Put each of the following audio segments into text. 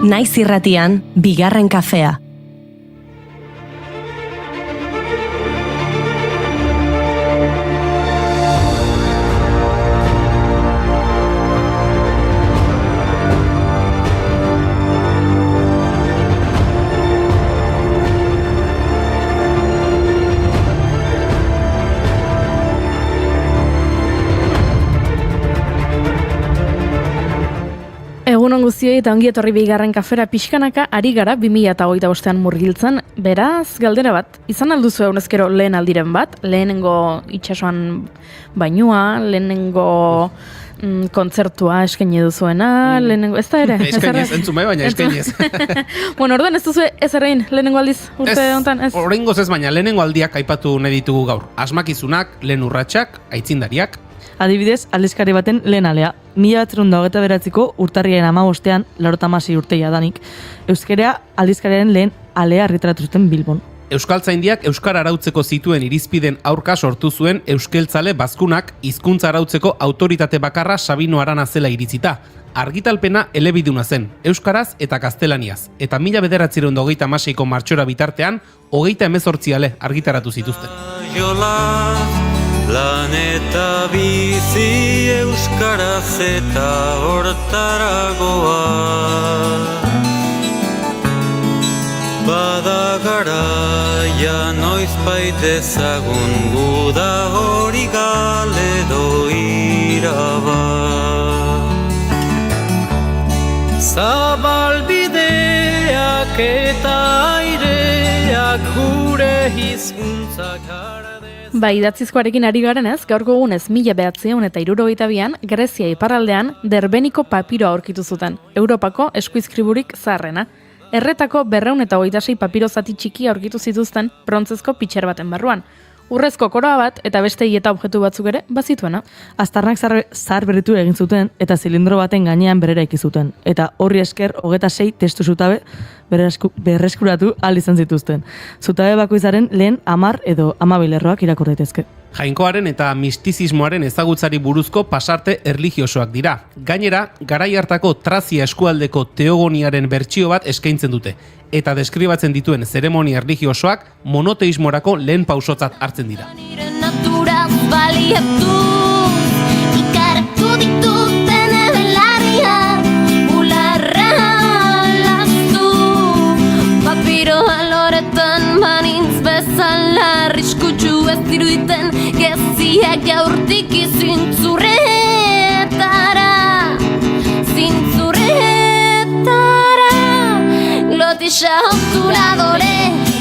Naiz irratian, bigarren kafea. Egunon guztioi eta ongi etorri bigarren kafera pixkanaka ari gara 2025an murgiltzen. Beraz, galdera bat, izan alduzu egunezkero lehen aldiren bat, lehenengo itsasoan bainua, lehenengo kontzertua eskaini duzuena, lehenengo, ez da ere? Eskainiz, entzun baina eskainiz. Bueno, orduan ez duzu ez errein, lehenengo aldiz, urte honetan, ez? Oraingoz ez baina, lehenengo aldiak aipatu nahi ditugu gaur. Asmakizunak, lehen urratsak, aitzindariak. Adibidez, aldizkari baten lehen alea. 1929ko urtarriaren 15ean, 86 urteia danik, euskara aldizkariaren lehen alea argitaratu zuten Bilbon. Euskaltzaindiak euskara arautzeko zituen irizpiden aurka sortu zuen Euskeltzale Bazkunak hizkuntza arautzeko autoritate bakarra Sabino Arana zela iritzita. Argitalpena elebiduna zen, euskaraz eta gaztelaniaz, eta 1926ko martxora bitartean, 38 ale argitaratu zituzten. Lan eta bizi euskaraz eta hortaragoa Bada garaia noizbait ezagun guda hori galedo iraba Zabalbideak eta aireak gure hizkuntzak Bai, idatzizkoarekin ari garenez, gaurko egunez 1972an Grezia iparraldean Derbeniko papiroa aurkitu zuten, Europako eskuizkriburik zaharrena. Erretako 226 papiro zati txiki aurkitu zituzten brontzezko pitxer baten barruan. Urrezko koroa bat eta beste hieta objektu batzuk ere bazituena. Aztarnak zahar berritu egin zuten eta zilindro baten gainean berera zuten. Eta horri esker 26 testu zutabe berreskuratu ahal izan zituzten. Zutabe bakoitzaren lehen 10 edo 12 lerroak irakur daitezke. Jainkoaren eta mistizismoaren ezagutzari buruzko pasarte erlijiosoak dira. Gainera, garai hartako Trazia eskualdeko teogoniaren bertsio bat eskaintzen dute, eta deskribatzen dituen zeremonia erlijiosoak monoteismorako lehen pausotzat hartzen dira. Arriskutsu ez diruditen geziak jaurtik zintzurretara Glotisa obturadore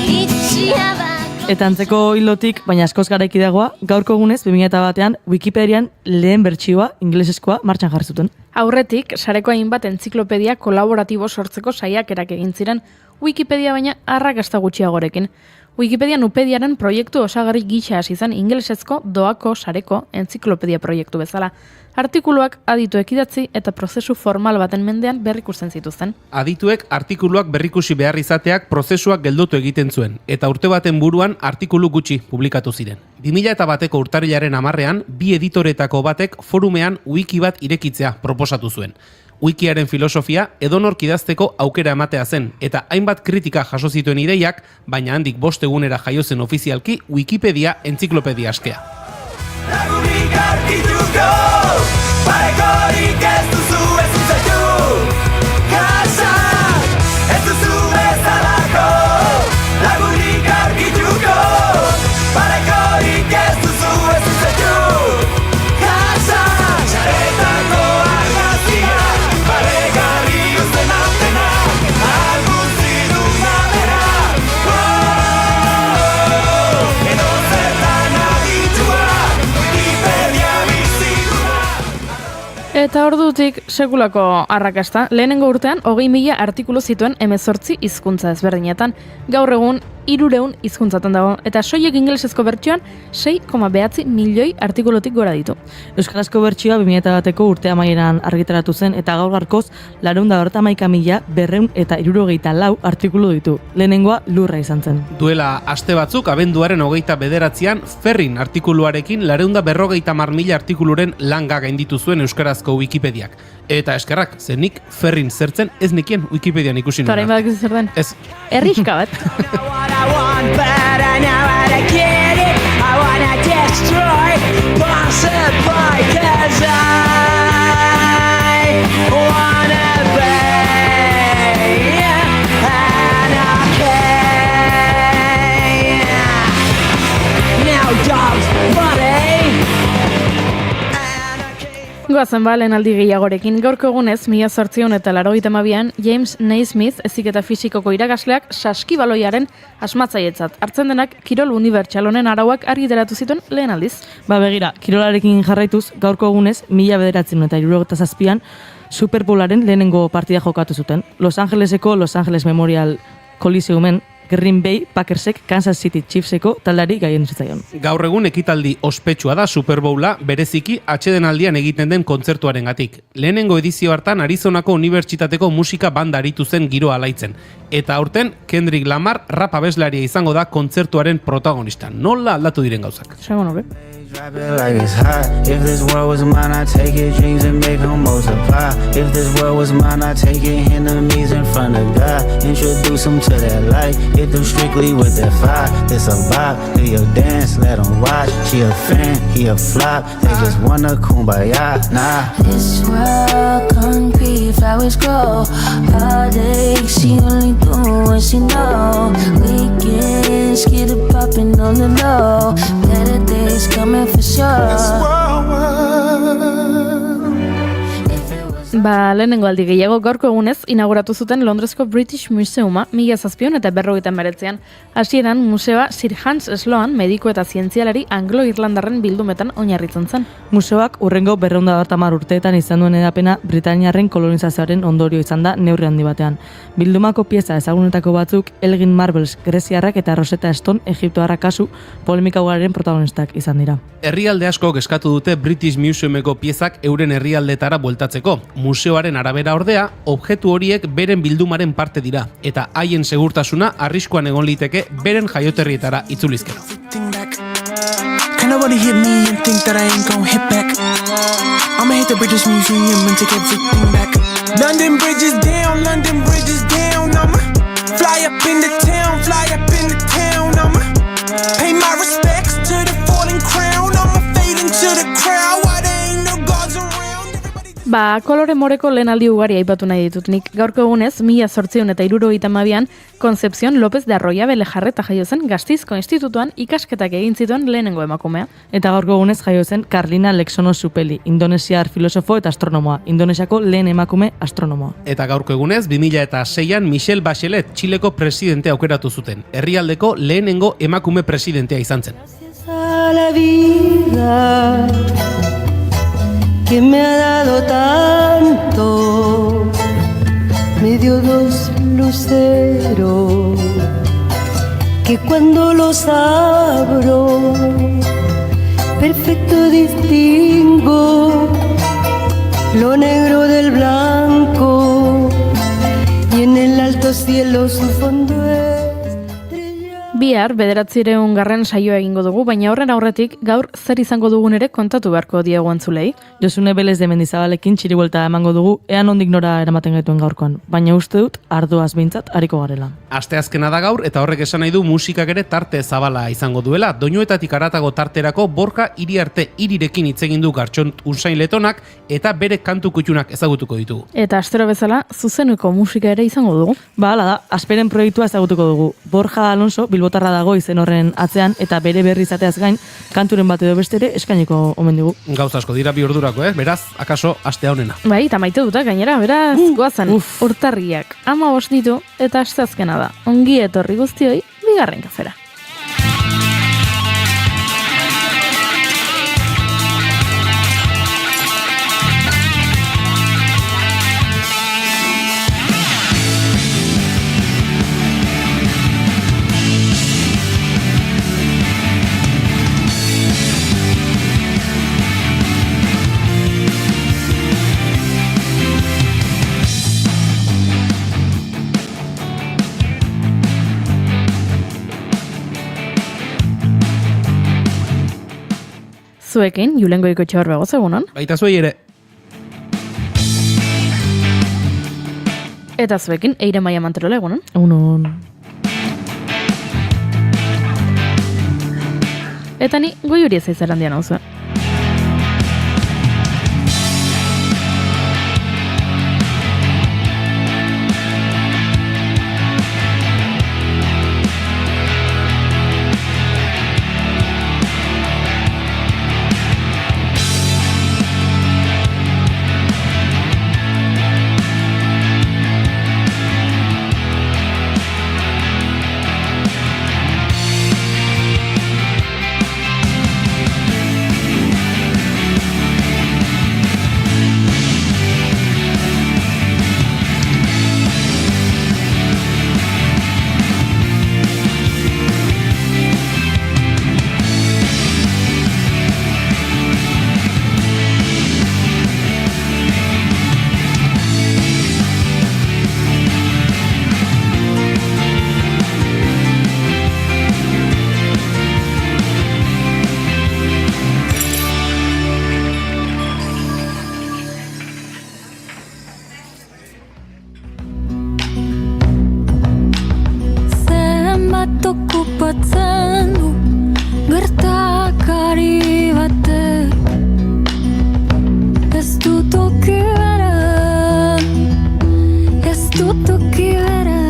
itxia bako Eta antzeko hilotik, baina askoz garaikidagoa, gaurko egunez 2001an Wikipedian lehen bertsioa ingelesezkoa martxan jarri zuten. Aurretik, sareko hainbat entziklopedia kolaboratibo sortzeko saiakerak egin ziren, Wikipedia baina arrakasta gutxiagorekin. Wikipedia Nupediaren proiektu osagarri gisa hasi zen ingelesezko doako sareko entziklopedia proiektu bezala. Artikuluak adituek idatzi eta prozesu formal baten mendean berrikusten zituzten. Adituek artikuluak berrikusi behar izateak prozesuak geldotu egiten zuen, eta urte baten buruan artikulu gutxi publikatu ziren. 2001ko urtarrilaren 10ean, bi editoretako batek forumean wiki bat irekitzea proposatu zuen. Wikiaren filosofia edonork idazteko aukera ematea zen, eta hainbat kritika jaso zituen ideiak, baina handik 5 egunera jaio zen ofizialki Wikipedia entziklopedia askea. Lagunik argituko, parekorik ez duzu ezutzaitu Kasa, ez duzu bezalako Lagunik argituko, parekorik ez duzu ezutzaitu Kasa, txaretako argazia paregarri uzten antena Algun zinun gabera Edo zertan aditua Wikipedia biziguna Eta ordutik sekulako arrakasta, lehenengo urtean 20.000 artikulu zituen 18 hizkuntza ezberdinetan. Gaur egun 300 hizkuntzatan dago, eta soilik ingelesezko bertsioan 6,9 milioi artikulutik gora ditu. Euskarazko bertsioa 2001ko urte amaieran argitaratu zen, eta gaur garkoz 411.264 artikulu ditu. Lehenengoa lurra izan zen. Duela aste batzuk, abenduaren 29an Ferrin artikuluarekin 450.000 artikuluren langa gainditu zuen euskarazko Wikipediak. Eta eskerrak, zenik Ferrin zertzen ez nekien Wikipedian ikusi Eta orain nuen. badakizu zer den. Ez, Herrixka bat. What I want, but I know how to get it. I wanna destroy, possibly, 'cause I wanna be anarchy. Now dogs, buddy. Goazen ba, lehenaldi gehiagorekin gaurko egunez, 1882an James Naismith eziketa fisikoko irakasleak saskibaloiaren asmatzailetzat. Hartzen denak kirol unibertsal honen arauak argitaratu zituen lehen aldiz. Ba begira, kirolarekin jarraituz, gaurko egunez, 1967an Super Bowlaren lehenengo partida jokatu zuten. Los Angeleseko Los Angeles Memorial Coliseumen Green Bay Packersek Kansas City Chiefseko taldari gaien zitzaion. gaur egun ekitaldi ospetsua da Super Bowla, bereziki atsedenaldian egiten den kontzertuarengatik. Lehenengo edizio hartan Arizonako Unibertsitateko musika banda aritu zen giroa alaitzen. Eta aurten Kendrick Lamar rap abeslaria izango da kontzertuaren protagonista. Nola aldatu diren gauzak? Segon hobe. Drop it like it's hot. If this world was mine, I'd take it, dreams and make them multiply. If this world was mine, I'd take it, enemies in front of God. Introduce them to that light, hit them strictly with that fire. This a vibe, do your dance, let them watch. She a fan, he a flop, they just wanna kumbaya, nah. This world concrete, flowers grow. Heartache, she only do what she know. Weekends, get it poppin' on the low. Better days coming for sure. Ba, lehenengo aldi gehiago gaurko egunez inauguratu zuten Londresko British Museuma 1789an. Hasieran museoa Sir Hans Sloane, mediku eta zientzialari anglo-irlandarren bildumetan oinarritzen zen. Museoak urrengo 250 urteetan izan duen edapena Britaniarren kolonizazioaren ondorio izan da neurri handi batean. Bildumako pieza ezagunetako batzuk Elgin Marbles greziarrak eta Rosetta Stone Egiptoarrak kasu polemika ugararen protagonistak izan dira. Herrialde asko eskatu dute British Museumeko piezak euren herrialdetara bueltatzeko. Museoaren arabera ordea, objektu horiek beren bildumaren parte dira, eta haien segurtasuna arriskuan egon liteke beren jaioterrietara itzulizkero. Can nobody hit me and think that I ain't gon' hit back? I'ma hit the British Museum and take everything back. London Bridge is down, London Bridge is down. I'ma fly up in the town, fly up in the town. I'ma pay my respects to the fallen crown. I'ma fade into the crowd while there ain't no gods around. Ba, kolore moreko lehenaldi ugari aipatu nahi ditut nik. Gaurko egunez, 1872an Concepción López de Arroyabe Lejarreta jaio zen Gasteizko Institutuan ikasketak egin zituen lehenengo emakumea. Eta gaurko egunez jaio zen Carlina Lexono Supeli, indonesiar filosofo eta astronomoa, Indonesiako lehen emakume astronomoa. Eta gaurko egunez, 2006an Michelle Bachelet Txileko presidente aukeratu zuten. Herrialdeko lehenengo emakume presidentea izan zen. A la vida que me ha dado tanto, me dio dos luceros que cuando los abro perfecto distingo lo negro del blanco y en el alto cielo su fondo Bihar, 900. saioa egingo dugu, baina horren aurretik gaur zer izango dugun ere kontatu beharko diegu entzulei. Josune Belez de Mendizabalekin txiribuelta emango dugu, ea nondik nora eramaten gaituen gaurkoan. Baina uste dut, arduaz behintzat hariko garela. Asteazkena da gaur eta horrek esan nahi du musikak ere tarte zabala izango duela. Doinuetatik haratago tarterako Borja Iriarte Irirekin hitz egin du Gartxon Unsain Letonak eta bere kantu kutxunak ezagutuko ditugu. Eta astero bezala, zuzenuko musika ere izango dugu. Ba, hala da, Asperen proiektua ezagutuko dugu. Borja Alonso bilbotarra dago izen horren atzean eta bere berri izateaz gain kanturen bat edo beste ere eskainiko omen digu. Gauza asko dira bi ordurako, beraz, akaso astea honena. Bai, eta maite dutak gainera, beraz, goazen, urtarriak 15 ditu eta asteazkena da. Ongi etorri guztioi, bigarren kafera. Zuekin, Julen Goikoetxe hor begoz, egunon. Baita zuei ere. Eta zuekin, Eire Maia Manterola, egunon. Egunon. Eta ni, goi hori ez handian hau zuen. Okupatzen du gertakari batek ez du toki bera, ez du toki bera.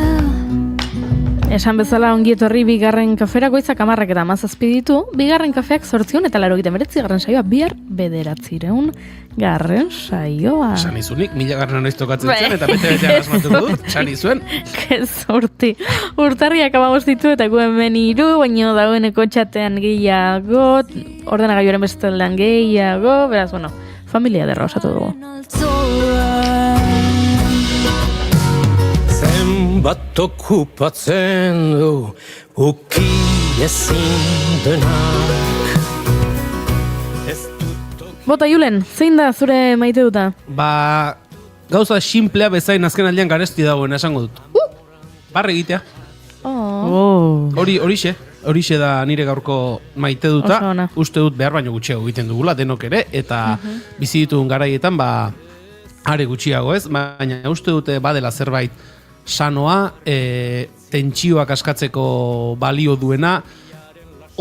Esan bezala ongi etorri bigarren kafera goizak 10 eta 17 ditu, bigarren kafeak 889 garren saioa bihar 900 garren saioa. Esan izunik, 1000 garren noiz tokatzen zen, eta bete asmatuko dut, esan izuen. Gezorti. Urtarriak 15 ditu eta gu hemen 3, baino dagoeneko txatean gehiago, ordenagailuaren besteldan gehiago, beraz, bueno, familia derra osatu dugu. Zenbat okupatzen du uki ezin denak. Bota, Julen, zein da zure maite duta? Ba, gauza simplea bezain azken aldean garesti dagoen esango dut. Barre egitea. Horixe da nire gaurko maite duta. Uste dut behar baino gutxiago egiten dugula denok ere, eta bizi dituen garaietan ba are gutxiago ez, baina uste dute badela zerbait sanoa, tentsioak askatzeko balio duena,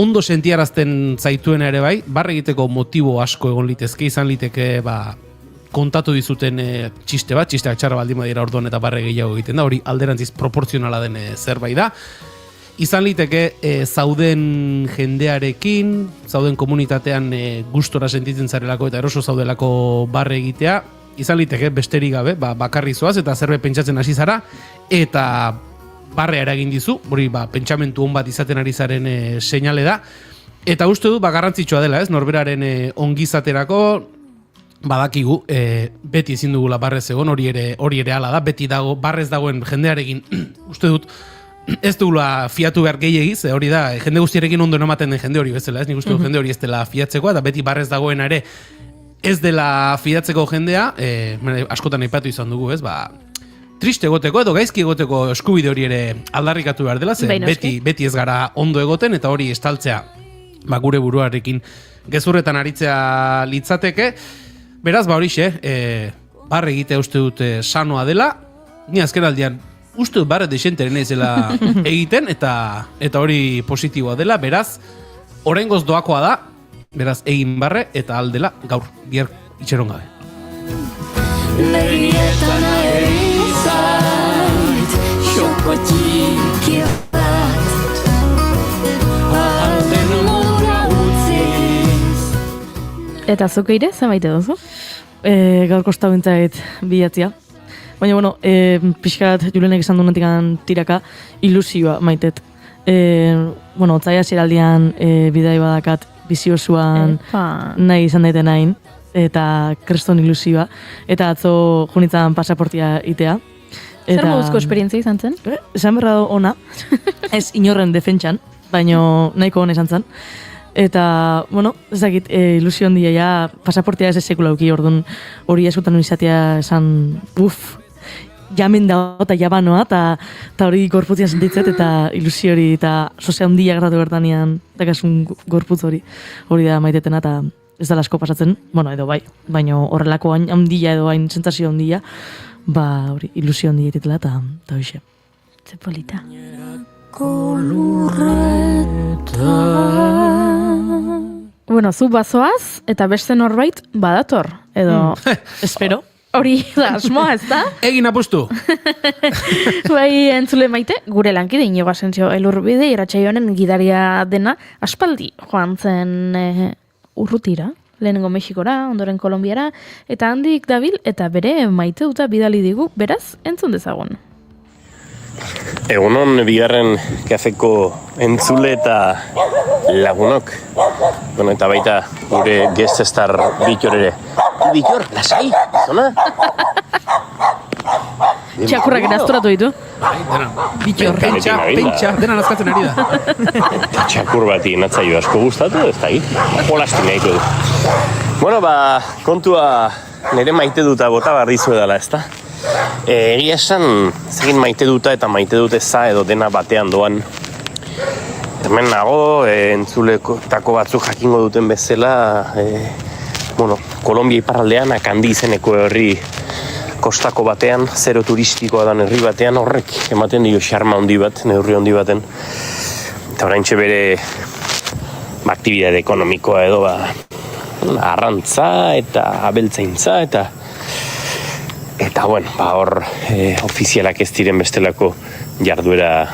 ondo sentiarazten zaituena ere bai, barre egiteko motibo asko egon litezke, izan liteke ba kontatu dizuten txisteak txarra baldin badira orduan eta barre gehiago egiten da, hori alderantziz proportzionala den zerbait da. Izan liteke zauden jendearekin, zauden komunitatean gustora sentitzen zarelako eta eroso zaudelako barre egitea, izan liteke besterik gabe, bakarri zoaz eta zerbait pentsatzen hasi zara, eta barrea eragin dizu, hori pentsamentu on bat izaten ari zaren seinale da, eta uste du garrantzitsua dela, ez, norberaren ongizaterako, badakigu, beti ezin dugula barrez egon, hori ere hala da, beti dago, barrez dagoen jendearekin, uste dut, ez dugula fiatu behar gehiagiz, hori da, jende guztiarekin ondo ematen den jende hori bezala, ez, nik uste dut jende hori ez dela fiatzekoa, eta beti barrez dagoena ere, ez dela fidatzeko jendea, askotan aipatu izan dugu, ez, triste egoteko edo gaizki egoteko eskubide hori ere aldarrikatu behar dela, beti ez gara ondo egoten, eta hori estaltzea gure buruarekin gezurretan aritzea litzateke. Beraz, horixe, barre egitea uste dut sanoa dela, ni azken aldian uste dut barre desenteren ezela egiten, eta hori positiboa dela, beraz, oraingoz doakoa da, beraz, egin barre eta aldela gaur, bihar itxeron gabe. Begietan zait, xoko txiki bat, alden mura utziz. Eta zuke ire, zemaite duzu? Gaur kosta bintzait bilatzia. Baina, bueno, pixkat Julenek esan duenetik tiraka ilusioa maitet. Otzaia ziraldian bidai badakat biziosuan nahi izan daiten nahin, eta kreston ilusioa, eta atzo junitzen pasaportia itea. Zer moduzko esperientzia izan zen? Esan berra do ona, ez inorren defentsan, baino nahiko hona izan zen. Eta, ez dakit, ilusio handia ja, pasaportia ez sekula uki, orduan hori eskutan izatea esan, jamen da eta jabanoa, eta hori gorputzian sentitzet, eta ilusio hori, eta sozea handia gratu bertanean, eta kasun gorputz hori da maitetena, ez da asko pasatzen, bueno, edo bai, baina horrelako handia edo hain sentsazio handia, hori, ilusio handia ditela eta hoxe. Ze polita. Bueno, zu bazoaz, eta beste norbait badator, edo... Espero. Hori da, asmoa, ez da? Egin apustu! Bai, entzule maite, gure lankide Inigo Asentzio Elurbide irratsaio honen gidaria dena aspaldi joan zen urrutira, lehenengo Mexikora, ondoren Kolonbiara, eta handik dabil eta bere maite duta bidali digu, beraz, entzun dezagun. Egunon, bigarren kafeko entzule eta lagunok. Bueno, eta baita gure guest star Bitor ere. Bitor, lasai, zona? Txakurrak nazturatu ditu. Bitor, pentsa, dena nazkatzen ari da. Txakur bati natzaio asko gustatu, ez da jolastu nahiko du. Bueno, kontua nire maite duta bota barrizu edala, ez da? Egia esan, zegin maite duta eta maite dut eza edo dena batean doan. Hemen nago, entzuletako batzuk jakingo duten bezala, Kolombia iparraldean, Akandi izeneko herri kostako batean, zero turistikoa dan herri batean, horrek ematen dio xarma handi bat, neurri handi baten. Eta oraintxe bere aktibitate ekonomikoa edo arrantza eta abeltzaintza eta bueno, hor ofizialak ez diren bestelako jarduera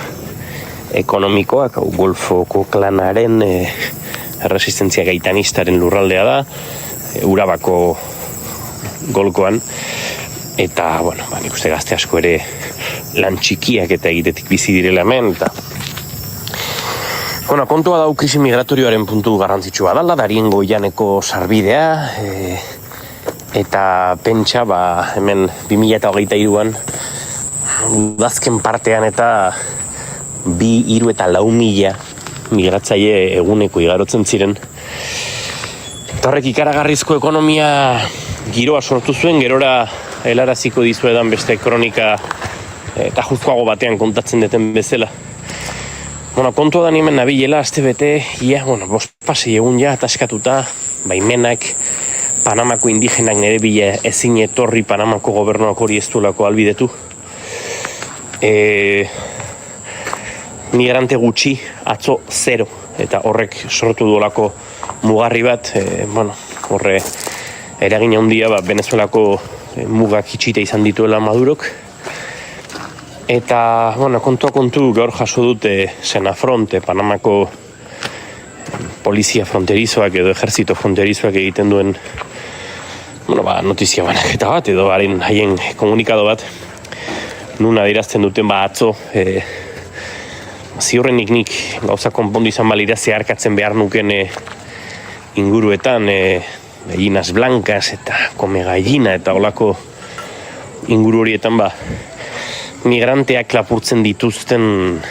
ekonomikoak, Golfoko klanaren erresistentzia gaitanistaren lurraldea da, Urabako golkoan, eta, bueno, nik uste gazte asko ere lan txikiak eta egitetik bizi direla hemen, eta bueno, kontua dau krisi migratorioaren puntu garrantzitsua dala, Darien Goianeko sarbidea, eta pentsa, hemen 2023an, udazken partean eta 2, 3 eta 4 mila migratzaile eguneko igarotzen ziren. Eta horrek ikaragarrizko ekonomia giroa sortu zuen, gerora helaraziko dizuedan beste kronika eta justuago batean kontatzen deten bezala. Bueno, kontua da hemen nabilela, aste bete, bost pasei egun ja, ataskatuta, baimenak, Panamako indigenak nire bila ezin etorri Panamako gobernuak hori ez duelako albidetu. Migrante gutxi, atzo 0, eta horrek sortu duelako mugarri bat, horre eragin handia Venezuelako mugak itxita izan dituela Madurok. Eta, kontu gaur jaso dute Senafronte, Panamako polizia fronterizoak edo ejerzito fronterizoak egiten duen notizia banaketa bat edo haien komunikado bat nun adierazten duten atzo ziurrenik nik gauza konpondu izan balira zeharkatzen behar nuken inguruetan gallinas blancas eta come gallina eta olako inguru horietan migranteak lapurtzen dituzten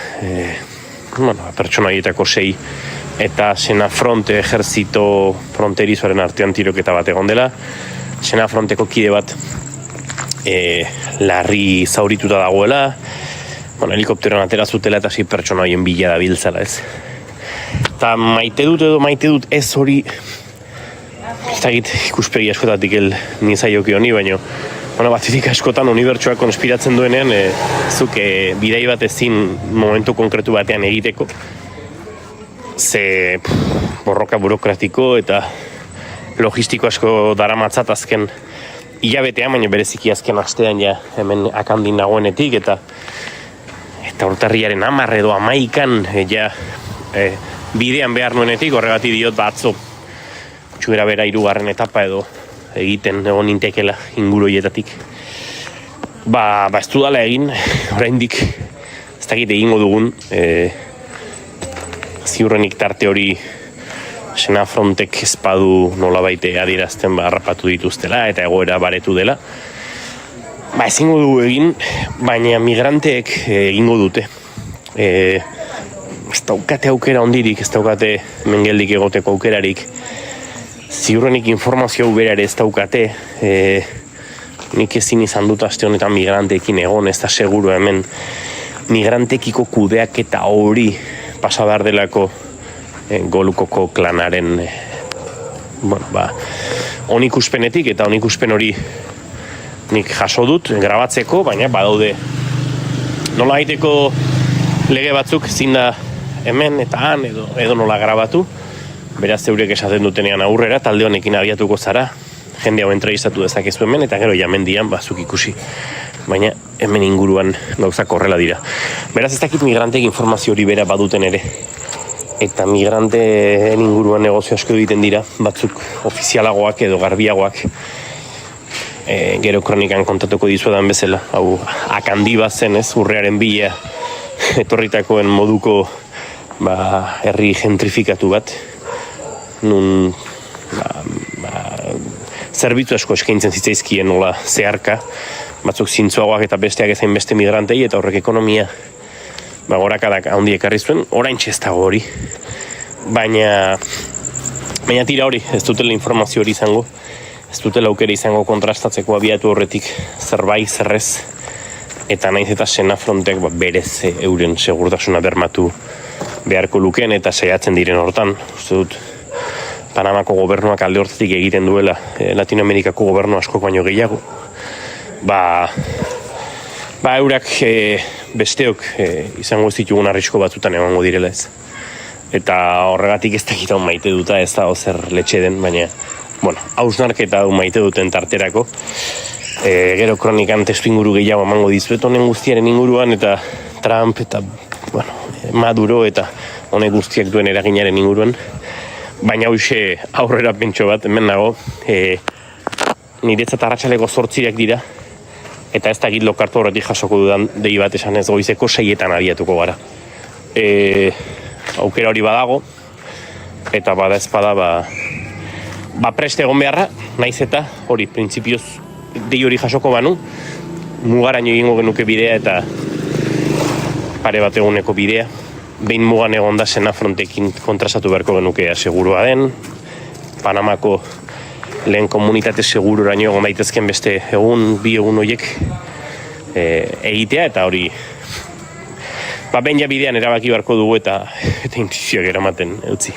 pertsona horietako 6 eta Senafronte ejerzito fronterizoaren artean tiroketa bat egon dela. Senafronteko kide bat larri zaurituta dagoela, helikopteroan atera zutela eta 6 pertsona horien bila da biltzala ez. Eta maite dut ez hori, ez da ikuspegi askotatik nizaioki honi, baina batetik askotan unibertsoak konspiratzen duenean, zuk bidai bat ezin momentu konkretu batean egiteko, ze borroka burokratiko eta logistiko asko daramatzat azken hilabetean, baina bereziki azken astean hemen Akandin nagoenetik eta urtarriaren 10 edo 11an bidean behar nuenetik, horregatik diot atzo txugera bera 3. etapa edo egiten egon nintekela inguru hietatik. Ez dudala egin, oraindik ez dakit egingo dugun, ziurrenik tarte hori Senafrontek ezpadu nolabait adierazten harrapatu dituztela eta egoera baretu dela. Ezingo dugu egin, baina migranteek egingo dute. Ez daukate aukera ondirik, ez daukate mengeldik egoteko aukerarik. Ziurrenik informazio bera ere ez daukate. Nik ezin izan dut aste honetan migranteekin egon, ez da seguru hemen migrantekiko kudeak eta hori pasa behar delako Golukoko klanaren onikuspenetik, eta onikuspen hori nik jaso dut grabatzeko, baina badaude nola egiteko lege batzuk ezin da hemen eta han edo nola grabatu. Beraz zeurek esaten dutenean aurrera, talde honekin abiatuko zara, jende hau entrevistatu dezakezu hemen, eta gero jamendian bazuk ikusi. Baina hemen inguruan gauzak horrela dira. Beraz ez dakit migranteek informazio hori bera baduten ere. Eta migranteen inguruan negozio asko egiten dira, batzuk ofizialagoak edo garbiagoak. Gero kronikan kontatuko dizuedan bezala, hau akandi bat zen ez, urrearen bila etorritakoen moduko herri gentrifikatu bat, nun zerbitzu asko eskaintzen zitzaizkien nola zeharka, batzuk zintzuagoak eta besteak ezain beste migrantei, eta horrek ekonomia gorakadak handi ekarri zuen, oraintxe ez dago hori. Baina tira hori, ez dutela informazio hori izango, ez dutela aukera izango kontrastatzeko abiatu horretik zerbait zerrez, eta naiz eta Senafrontek berez euren segurtasuna bermatu beharko lukeen eta saiatzen diren hortan. Uste dut Panamako gobernuak alde hortatik egiten duela Latinoamerikako gobernu asko baino gehiago. Eurak besteok izango ez ditugun arrisko batzutan emango direla ez. Eta horregatik ez dakit hau maite duta, ez da zer letxe den, baina hausnarketa hau maite duten tarterako. Gero kronikan testuinguru gehiago emango dizuet honen guztiaren inguruan, eta Trump eta Maduro eta honek guztiak duen eraginaren inguruan. Baina hoxe aurrera pentso bat, hemen nago, niretzat arratsaleko 8 dira, eta ez dakit lokartu horretik jasoko dudan dei bat esan ez goizeko 6 abiatuko gara. Aukera hori badago, eta bada ezpada preste egon beharra, naiz eta hori printzipioz dei hori jasoko banu, mugaraino egingo genuke bidea eta pare bat eguneko bidea. Behin mugan egon da Senafrontekin kontrastatu beharko genukea segurua den, Panamako lehen komunitate seguroraino egon daitezken beste bi egun horiek egitea, eta hori behin ja bidean erabaki beharko dugu eta intuizioak eramaten utzi.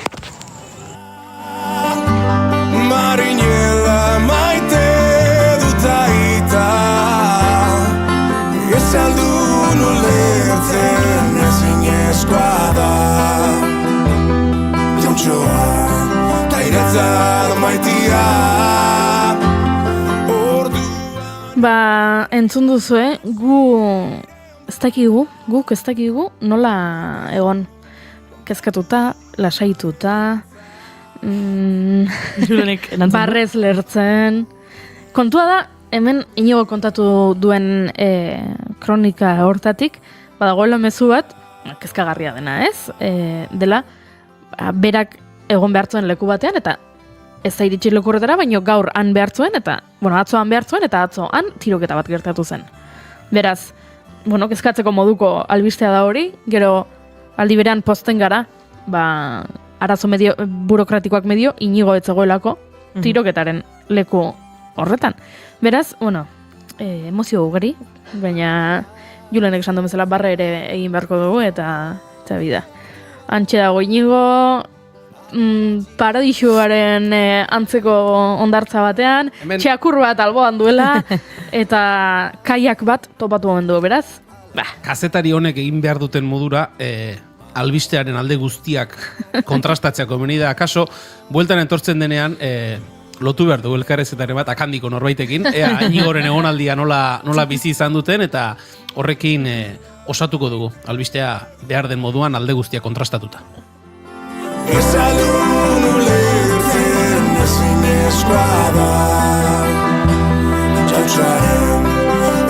Marinela maite dut aita, ez aldun ulertzen ezinezkoa da. Jauntxoa, tairetzat maitia. Entzun duzue, guk ez dakigu nola egon kezkatuta, lasaituta, barrez lertzen. Kontua da, hemen Inigo kontatu duen kronika hortatik, badagoela mezu bat, kezkagarria dena ez, dela, berak egon behartzuen leku batean, eta ez da iritsi lekurretara, baina gaur han behartzuen, eta, atzo han behartzuen, eta atzo han tiroketa bat gertatu zen. Beraz, kezkatzeko moduko albistea da hori, gero aldi berean posten gara, arazo burokratikoak medio, Inigo etzegoelako tiroketaren leku horretan. Beraz, emozio ugari, baina Julenek esan duen bezala barra ere egin beharko dugu, eta bida. Antxe dago Inigo, paradisuaren antzeko ondartza batean, txakur bat alboan duela, eta kaiak bat topatu omen du, beraz? Kazetari honek egin behar duten modura, albistearen alde guztiak kontrastatzeako meni da, akaso, bueltan entortzen denean, lotu behar du elkarrezetaren bat akandiko norbaitekin, Inigoren egonaldia nola bizi izan duten, eta horrekin osatuko dugu, albistea behar den moduan alde guztiak kontrastatuta. Ez aldun ulertzen ezinezkoa da, jauntxoaren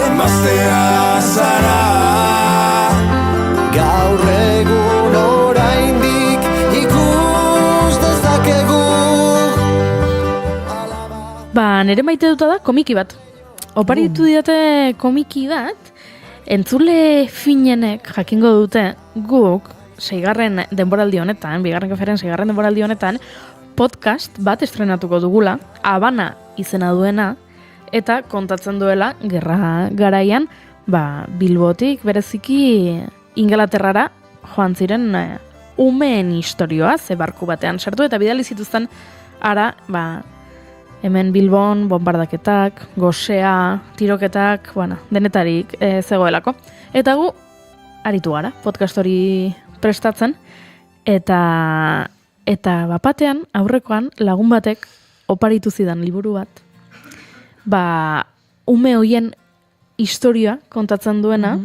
emaztea zara. Gaur egun oraindik ikus dezakegu. Nere maite duta da komiki bat. Oparitu didate komiki bat, entzule finenek jakingo dute guk, 6. denboraldi honetan, bigarren kaferen 6. denboraldi honetan, podcast bat estrenatuko dugula, Habana izena duena, eta kontatzen duela, gerra garaian, Bilbotik bereziki Ingalaterrara joan ziren umeen historioa, ze barku batean sartu, eta bidali zituzten ara, hemen Bilbon bombardaketak, gosea, tiroketak, denetarik zegoelako. Eta gu, aritu gara, podcast hori prestatzen, eta bapatean, aurrekoan, lagun batek oparitu zidan liburu bat, ume hoien historia kontatzen duena,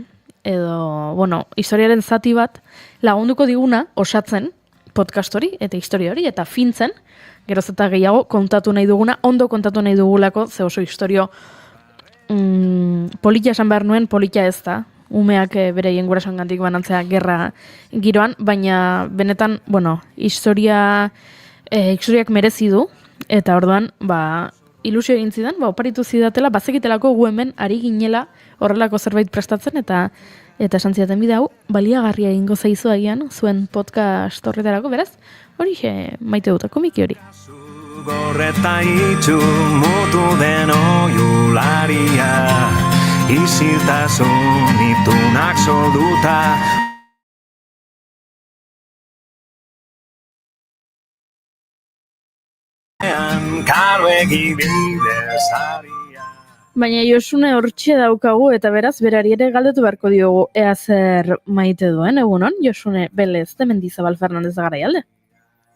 edo, historiaren zati bat, lagunduko diguna osatzen podcast hori, eta historia hori, eta fintzen, geroz eta gehiago kontatu nahi duguna, ondo kontatu nahi dugulako, ze oso historio politia esan behar nuen, politia ez da, umeak bereien gurasoengandik banantzea gerra giroan, baina benetan, historiak merezi du, eta orduan, ilusio egin zidan, oparitu zidatela, bazekitelako gu hemen ari ginela horrelako zerbait prestatzen, eta esan zidaten bide hau, baliagarria egingo zaizu agian, zuen podcast horretarako, beraz, hori maite dut, komiki hori. Gorreta itxu mutu den oiularia, isiltasun itunak solduta. Baina Josune hortxe daukagu eta beraz berari ere galdetu beharko diogu ea zer maite duen, egunon? Josune Belez de Mendizabal Fernandez Garaialde.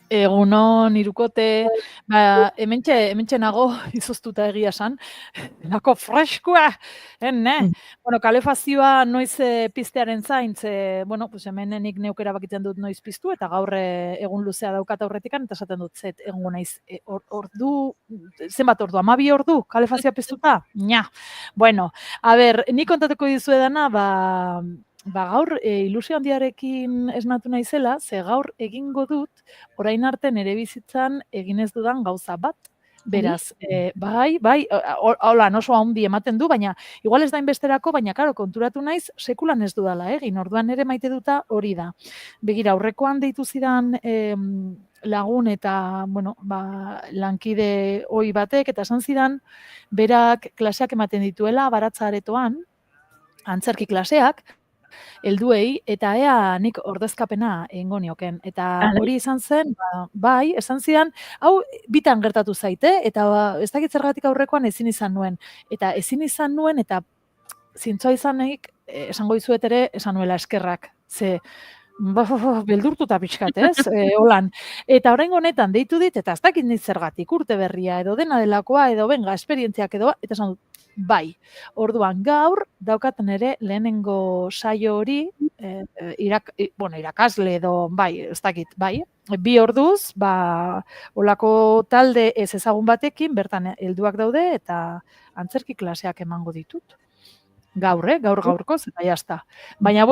Egunon, irukote, hementxe nago izoztuta egia esan, nako freskua, kalefazioa noiz piztearen zain, hemen nik neukera bakitzen dut noiz piztu, eta gaur egun luzea daukat aurretikan, eta esaten dut, egun naiz, zenbat ordu, 12 ordu, kalefazioa piztuta? Nia. Bueno, nik kontatuko dizuedana, gaur ilusio handiarekin esnatu naizela, ze gaur egingo dut, orain arte nere bizitzan egin ez dudan gauza bat. Beraz, hola, oso handi ematen du, baina igual ez da inbesterako, baina karo, konturatu naiz, sekulan ez dudala egin, orduan ere maite duta hori da. Begira, aurrekoan deitu zidan lagun eta, lankide hoi batek, eta esan zidan, berak klaseak ematen dituela, baratza aretoan, antzerki klaseak, helduei, eta ea nik ordezkapena egingo nioken. Eta hori izan zen, esan zidan, hau bitan gertatu zaite, eta ez dakit zergatik aurrekoan ezin izan nuen. Eta ezin izan nuen, eta zintzoa izanik, esango dizuet ere, esan nuela eskerrak. Ze, beldurtuta pixkat, ez? Holan. Eta orain honetan deitu dit, eta ez dakit nit zergatik, urte berria, edo dena delakoa, edo esperientziak edo, eta esan dut, bai, orduan gaur daukaten ere lehenengo saio hori, irakasle edo, ez dakit, 2 orduz, olako talde ez ezagun batekin, bertan helduak daude eta antzerki klaseak emango ditut. Gaurkoz, eta jazta. Baina,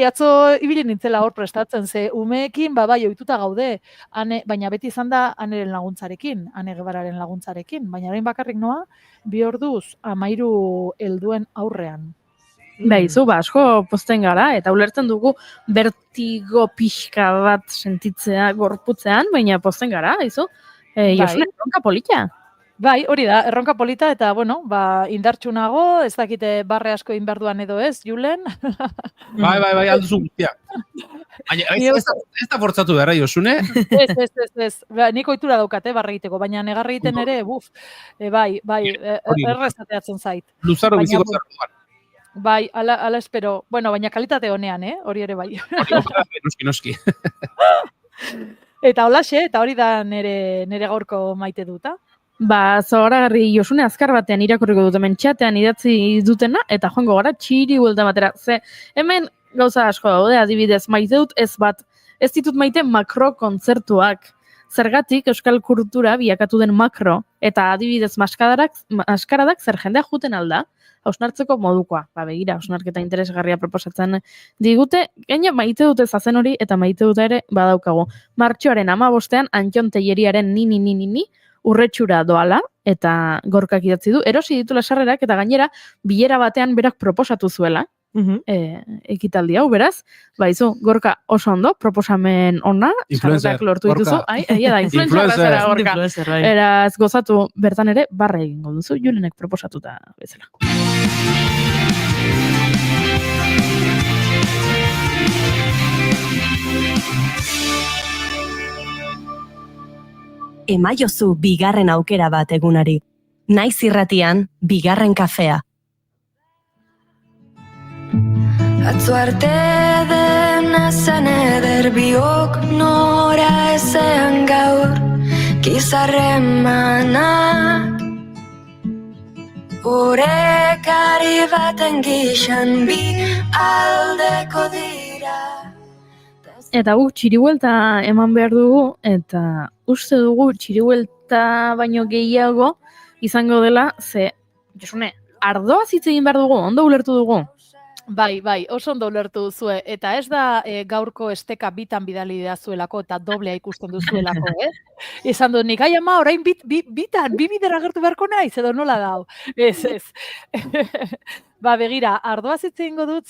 atzo ibili nintzela hor prestatzen, ze umeekin, ohituta gaude, baina beti izan da aneren laguntzarekin, ane Gebararen laguntzarekin, baina orain bakarrik noa, 2 orduz 13 helduen aurrean. Izu, asko posten gara, eta ulertzen dugu bertigo pixka bat sentitzea gorputzean, baina posten gara, izu, Josune, erronka polita. Hori da, erronka polita, eta, indartxu nago, ez dakite barre asko egin behar duan edo ez, Julen? Alduzu guztia. Baina, ez da fortzatu behar, Josune? Ez, nik ohitura daukat, barre egiteko, baina negarre egiten ere, errezateatzen zait. Luzaro biziko zertuan. Ala espero, baina kalitate honean, hori ere bai. Noski. Eta holaxe, eta hori da nere gaurko maite duta. Zoragarri Josune azkar batean irakurriko dut hemen txatean idatzi dutena, eta joango gara txiri buelta batera. Ze hemen gauza asko daude, adibidez, maite dut ez ditut maite makro kontzertuak. Zergatik euskal kultura biakatu den makro, eta adibidez maskaradak zer jendea juten alda, hausnartzeko modukoa. Begira, hausnarketa interesgarria proposatzen digute, gaina maite dute zazen hori, eta maite dute ere badaukagu. Martxoaren 15ean Antxon Telleriaren ni, urretxura doala, eta Gorkak idatzi du, erosi ditula sarrerak, eta gainera, bilera batean berak proposatu zuela, ekitaldi hau, beraz, Gorka oso ondo, proposamen ona, sarrerak lortu dituzu, influencer Gorka. Eraz gozatu bertan ere, barra egingo duzu, Julenek proposatuta bezala. emaiozu bigarren aukera bat egunari. Naiz irratian, bigarren kafea. Atzo arte dena zen eder biok nora ezean gaur Kizarren manak Orekari baten gixan bi aldeko dira Eta guk txiribuelta eman behar dugu, eta uste dugu txiribuelta baino gehiago izango dela, ze, Josune, ardoaz hitz egin behar dugu, ondo ulertu dugu. Bai, oso ondo ulertu duzue. Eta ez da gaurko esteka bitan bidali zuelako eta doblea ikusten duzuelako, Esan du, nik ama orain bitan, bi bider agertu beharko naiz, edo nola dau. Ez. Ba, begira, ardoaz hitz egingo dut,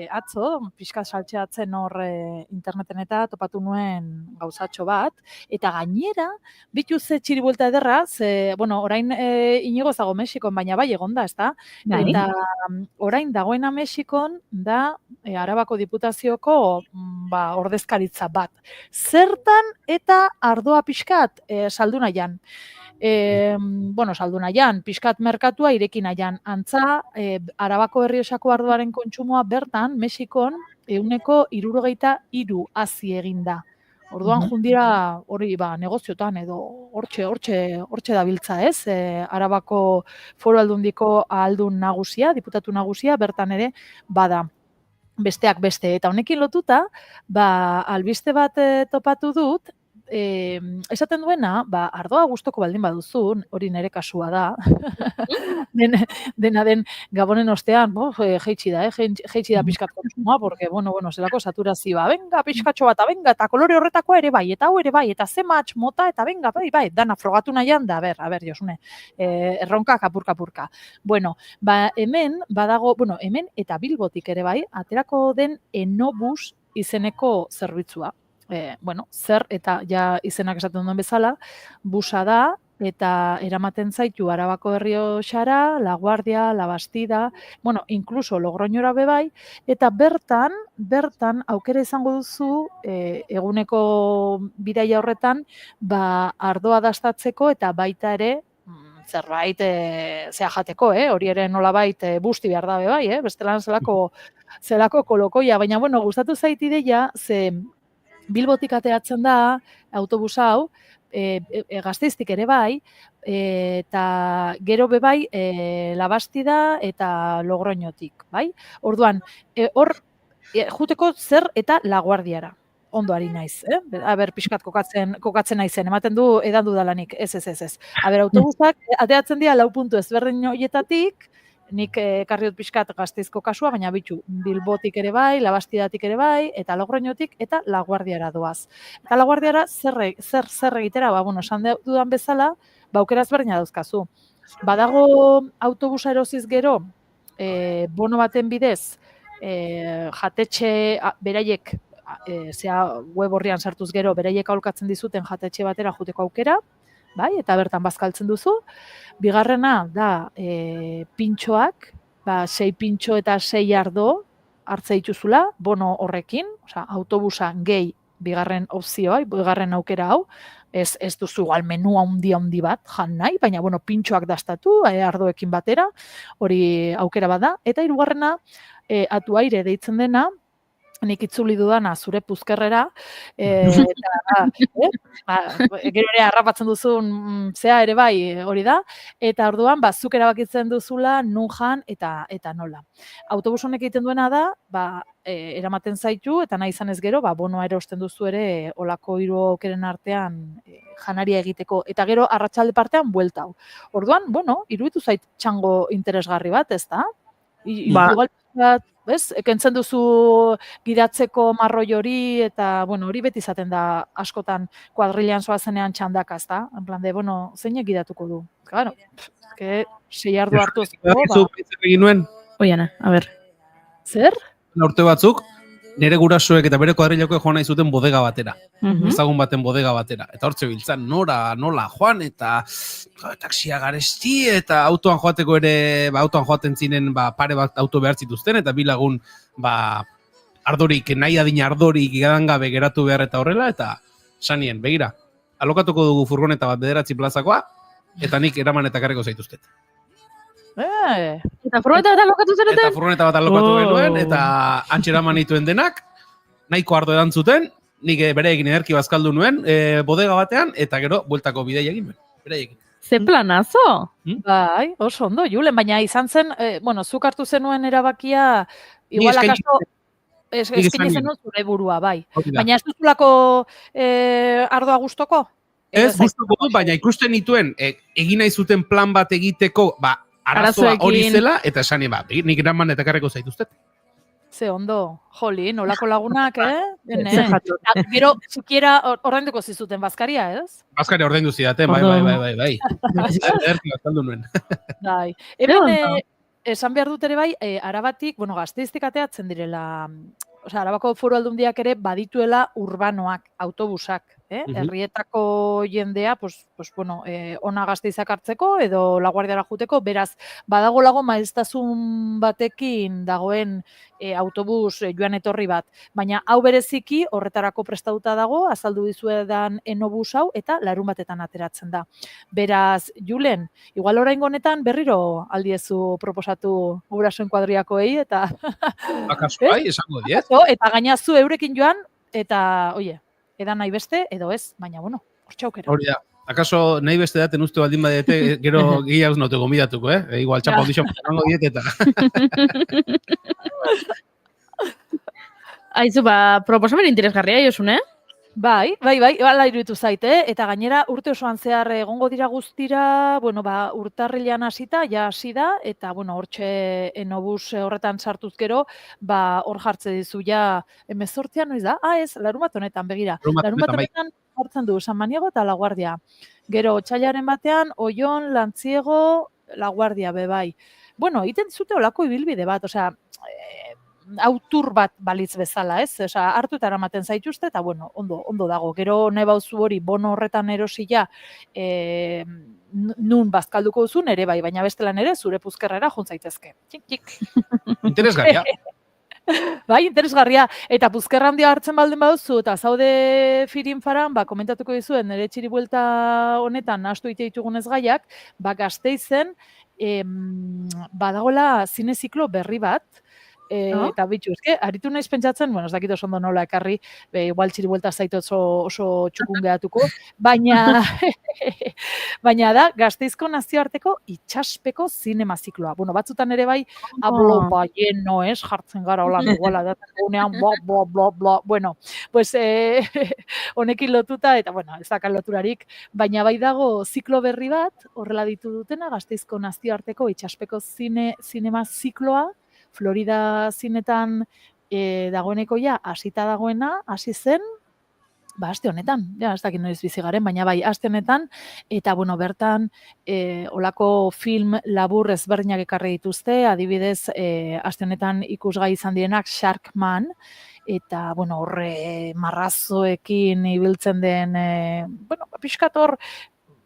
atzo, pixka saltxeatzen hor interneten eta topatu nuen gauzatxo bat, eta gainera, bitu ze txiribuelta ederra, orain inigo zago Mexikon, baina bai egonda, ezta? Eta orain dagoena Mexikon da Arabako Diputazioko ordezkaritza bat. Zertan eta ardoa pixkat saldu nahian. Saldu nahian, pixkat merkatua ireki nahian. Antza, Arabako Errioxako ardoaren kontsumoa bertan, Mexikon, 63 hazi eginda. Orduan jundira hori negoziotan edo hortxe dabiltza, ez? Arabako Foru Aldundiko ahaldun nagusia, diputatu nagusia, bertan ere bada. Besteak beste. Eta honekin lotuta, albiste bat topatu dut, esaten duena, ardoa gustoko baldin baduzun, hori nere kasua da, dena den Gabonen ostean, jeitsi da pixkat kontsumoa, porque, zelako saturazioa, venga, pixkatxo bat, venga, eta kolore horretakoa ere bai, eta hau ere bai, eta ze matx mota, eta venga, bai, dana frogatu nahian, da, a ber, Josune, erronkak apurka. Bueno, hemen, badago, hemen eta Bilbotik ere bai, aterako den Enobus izeneko zerbitzua. Zer eta ja izenak esaten duen bezala, busa da, eta eramaten zaitu Arabako Errioxara, La Guardia, La Bastida, inkluso Logroñora bebai, eta bertan aukera izango duzu eguneko bidaia horretan, ardoa dastatzeko eta baita ere, zerbait jateko, hori ere nolabait busti behar da bebai, bestelan zelako kolokoia, baina gustatu zait ideia, ze Bilbotik ateratzen da, autobus hau, Gasteiztik ere bai, eta gero bebai La Bastida eta Logroñotik, bai? Orduan, hor, juteko zer eta La Guardiara. Ondo ari naiz, Aber, pixkat kokatzen naizen, ematen du edan dudalanik, ez. Aber, autobusak ateratzen dira 4 puntu ezberdin horietatik, nik karriot pixkat Gasteizko kasua, baina bitu, Bilbotik ere bai, La Bastidatik ere bai, eta Logroñotik eta La Guardiara doaz. Eta La Guardiara zer egitera, esan dudan bezala, aukera ezberdina dauzkazu. Badago autobusa eroziz gero, bono baten bidez, jatetxe beraiek, web horrian sartuz gero, beraiek aholkatzen dizuten jatetxe batera juteko aukera, bai, eta bertan bazkaltzen duzu. Bigarrena da pintxoak, 6 pintxo eta 6 ardo hartze dituzula, bono horrekin, autobusa gehi bigarren opzioa, bigarren aukera hau, ez duzu igual menu handi bat jan nahi, baina pintxoak dastatu, ardoekin batera, hori aukera bada, eta hirugarrena atuaire deitzen dena, nik itzuli dudana zure puzkerrera, eta gero ere harrapatzen duzun zea ere bai hori da, eta orduan zuk erabakitzen duzula nun jan eta nola. Autobus honek egiten duena da, eramaten zaitu, eta nahi izan ez gero, bonoa erosten duzu ere olako 3 aukeren artean janaria egiteko, eta gero arratsalde partean buelta hau. Orduan, iruditu zait txango interesgarri bat, ez da? Igual bat, kentzen duzu gidatzeko marroi hori, eta, hori beti izaten da askotan kuadrilean zoazenean txandaka, ez da? En plan de, zeinek gidatuko du? Claro, 6 ardu hartu ezko, Oiana, a ber. Zer? Urte batzuk, nire gurasoek eta bere kuadrileko joan nahi zuten bodega batera. Ezagun baten bodega batera. Eta hortze biltzan, nola joan, eta taksia garesti, eta autoan joateko ere, autoan joaten zinen pare bat auto behar zituzten, eta bilagun ardorik, nahi adina ardorik gabe geratu behar eta horrela, eta sanien, begira, alokatuko dugu furgoneta bat 9 plazakoa, eta nik eraman eta karreko zaituztet. Eta furgoneta bat alokatu zenuten? Eta furgoneta bat alokatu genuen, eta antxe eraman nituen denak, nahiko ardo edan zuten, nik bereekin ederki bazkaldu nuen, bodega batean, eta gero, bueltako bidei egin nuen, bereekin. Ze planazo? Bai, oso ondo, Julen, baina izan zen, zuk hartu zenuen erabakia, igual akaso, eskini zenuen zure burua, bai. Baina ez duzulako ardoa gustoko? Ez, gustoko du, baina ikusten nituen, egin nahi zuten plan bat egiteko, arazoa hori zela, eta esan nik eraman eta karreko zaituztet. Ze ondo, joli, nolako lagunak, Gero, zukiera ordainduko zizuten bazkaria, ez? Bazkaria ordaindu zidaten, bai. Erki bazkaldu nuen. Bai. Hemen, esan behar dut ere bai, Arabatik, Gasteiztik ateatzen direla, Arabako Foru Aldundiak ere badituela urbanoak, autobusak, herrietako jendea, ona Gasteizak hartzeko edo Laguardiara juteko, beraz, badago maiztasun batekin dagoen autobus joan etorri bat, baina hau bereziki horretarako prestatuta dago, azaldu dizuedan enobus hau, eta larun batetan ateratzen da. Beraz, Julen, igual oraingo honetan berriro aldiezu proposatu gurasoen kuadriakoei, eta... Akaso bai, esango diet. Eta gainazu eurekin joan, eta, edan nahi beste, edo ez, baina, hortxe aukera. Hori da, akaso nahi beste daten uste baldin badete, gero gehiago note gomidatuko, Igual txapa audizio mango dieteta. Aizu, proposamen interesgarria, Josune? Bai, hala iruditu zaite, eta gainera urte osoan zehar egongo dira guztira, urtarrilean hasita, ja hasi da, eta hortxe enobus horretan sartuz gero, hor jartze dizu ja 18an noiz da? Ez, larunbat honetan, begira. Larunbat honetan hartzen du San Maniego eta Laguardia. Gero, otsailaren batean, Oion, Lantziego, Laguardia, bai. Iten zute olako ibilbide bat, autur bat balitz bezala, ez? Hartu eta eramaten zaituzte, eta ondo dago. Gero nahi bauzu hori bono horretan erosila nun bazkalduko duzun ere bai, baina bestelan ere zure puzkerrera juntzaitezke. Txik. Interesgarria. Bai, interesgarria. Eta puzkerra handia hartzen baldin baduzu, eta zaude firinfaran, komentatuko dizuen, nire txiri buelta honetan nahastu ite ditugunez gaiak, Gasteizen badagola zineziklo berri bat, eta bitxu, aritu naiz pentsatzen, ez dakit oso ondo nola ekarri, igual txiri buelta zaitu oso txukun gehatuko, baina da, Gasteizko nazioarteko itxaspeko zinema zikloa. Batzutan ere bai, hablo baieno, jartzen gara hola, iguala, da, bla, honekin lotuta, eta, ez dakan loturarik, baina bai dago ziklo berri bat, horrela ditu dutena, Gasteizko nazioarteko itxaspeko zinema zikloa, Florida zinetan dagoeneko hasita dagoena, hasi zen, aste honetan, ez dakit noiz bizi garen, baina bai, aste honetan, eta bertan, olako film labur ezberdinak ekarri dituzte, adibidez, aste honetan ikusgai izan direnak Sharkman, eta, horre marrazoekin ibiltzen den, pixkator,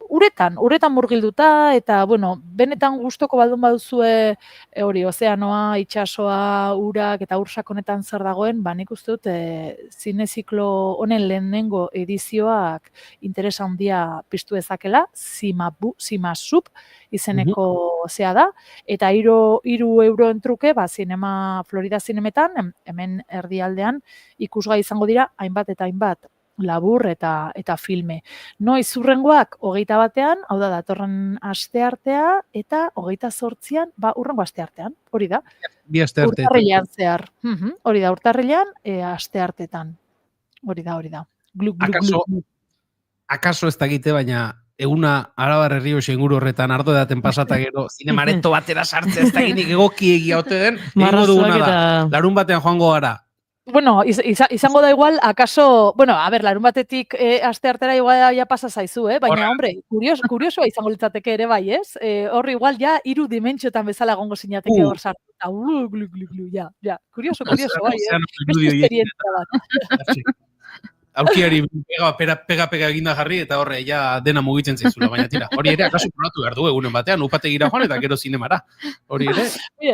uretan murgilduta, eta, benetan gustoko baldun baduzue hori, ozeanoa, itxasoa, urak eta ursak honetan zer dagoen, nik uste dut zineziklo honen lehenengo edizioak interes handia piztu ezakela, Zimasup izeneko zea da, eta 3 euroen truke, Florida zinemetan, hemen erdialdean, ikusgai izango dira, hainbat eta hainbat labur eta filme. Noiz hurrengoak 21ean, hau da datorren asteartea, eta 28ean, hurrengo asteartean, hori da. Bi astearteetan. Urtarrilean zehar. Hori da, urtarrilean, asteartetan. Hori da. Akaso ez dakite, baina eguna Arabar Errioxa inguru horretan ardo edaten pasata gero, zinemareto batera sartzea ez dakinik egoki egia ote den, egingo duguna da. Larun batean joango gara. Izango da igual, akaso, larun batetik asteartera igual ja pasa zaizu, baina, hombre, kuriosoa izango litzateke ere bai, ez? Horri igual ja 3 dimentsiotan bezala egongo zinateke hor sartu, eta kurioso, bai, beste esperientzia bat. Aurkiari pega eginda jarri eta horre ja dena mugitzen zaizula, baina tira, hori ere akaso probatu behar du egunen batean, upategira joan eta gero zinemara. Hori ere.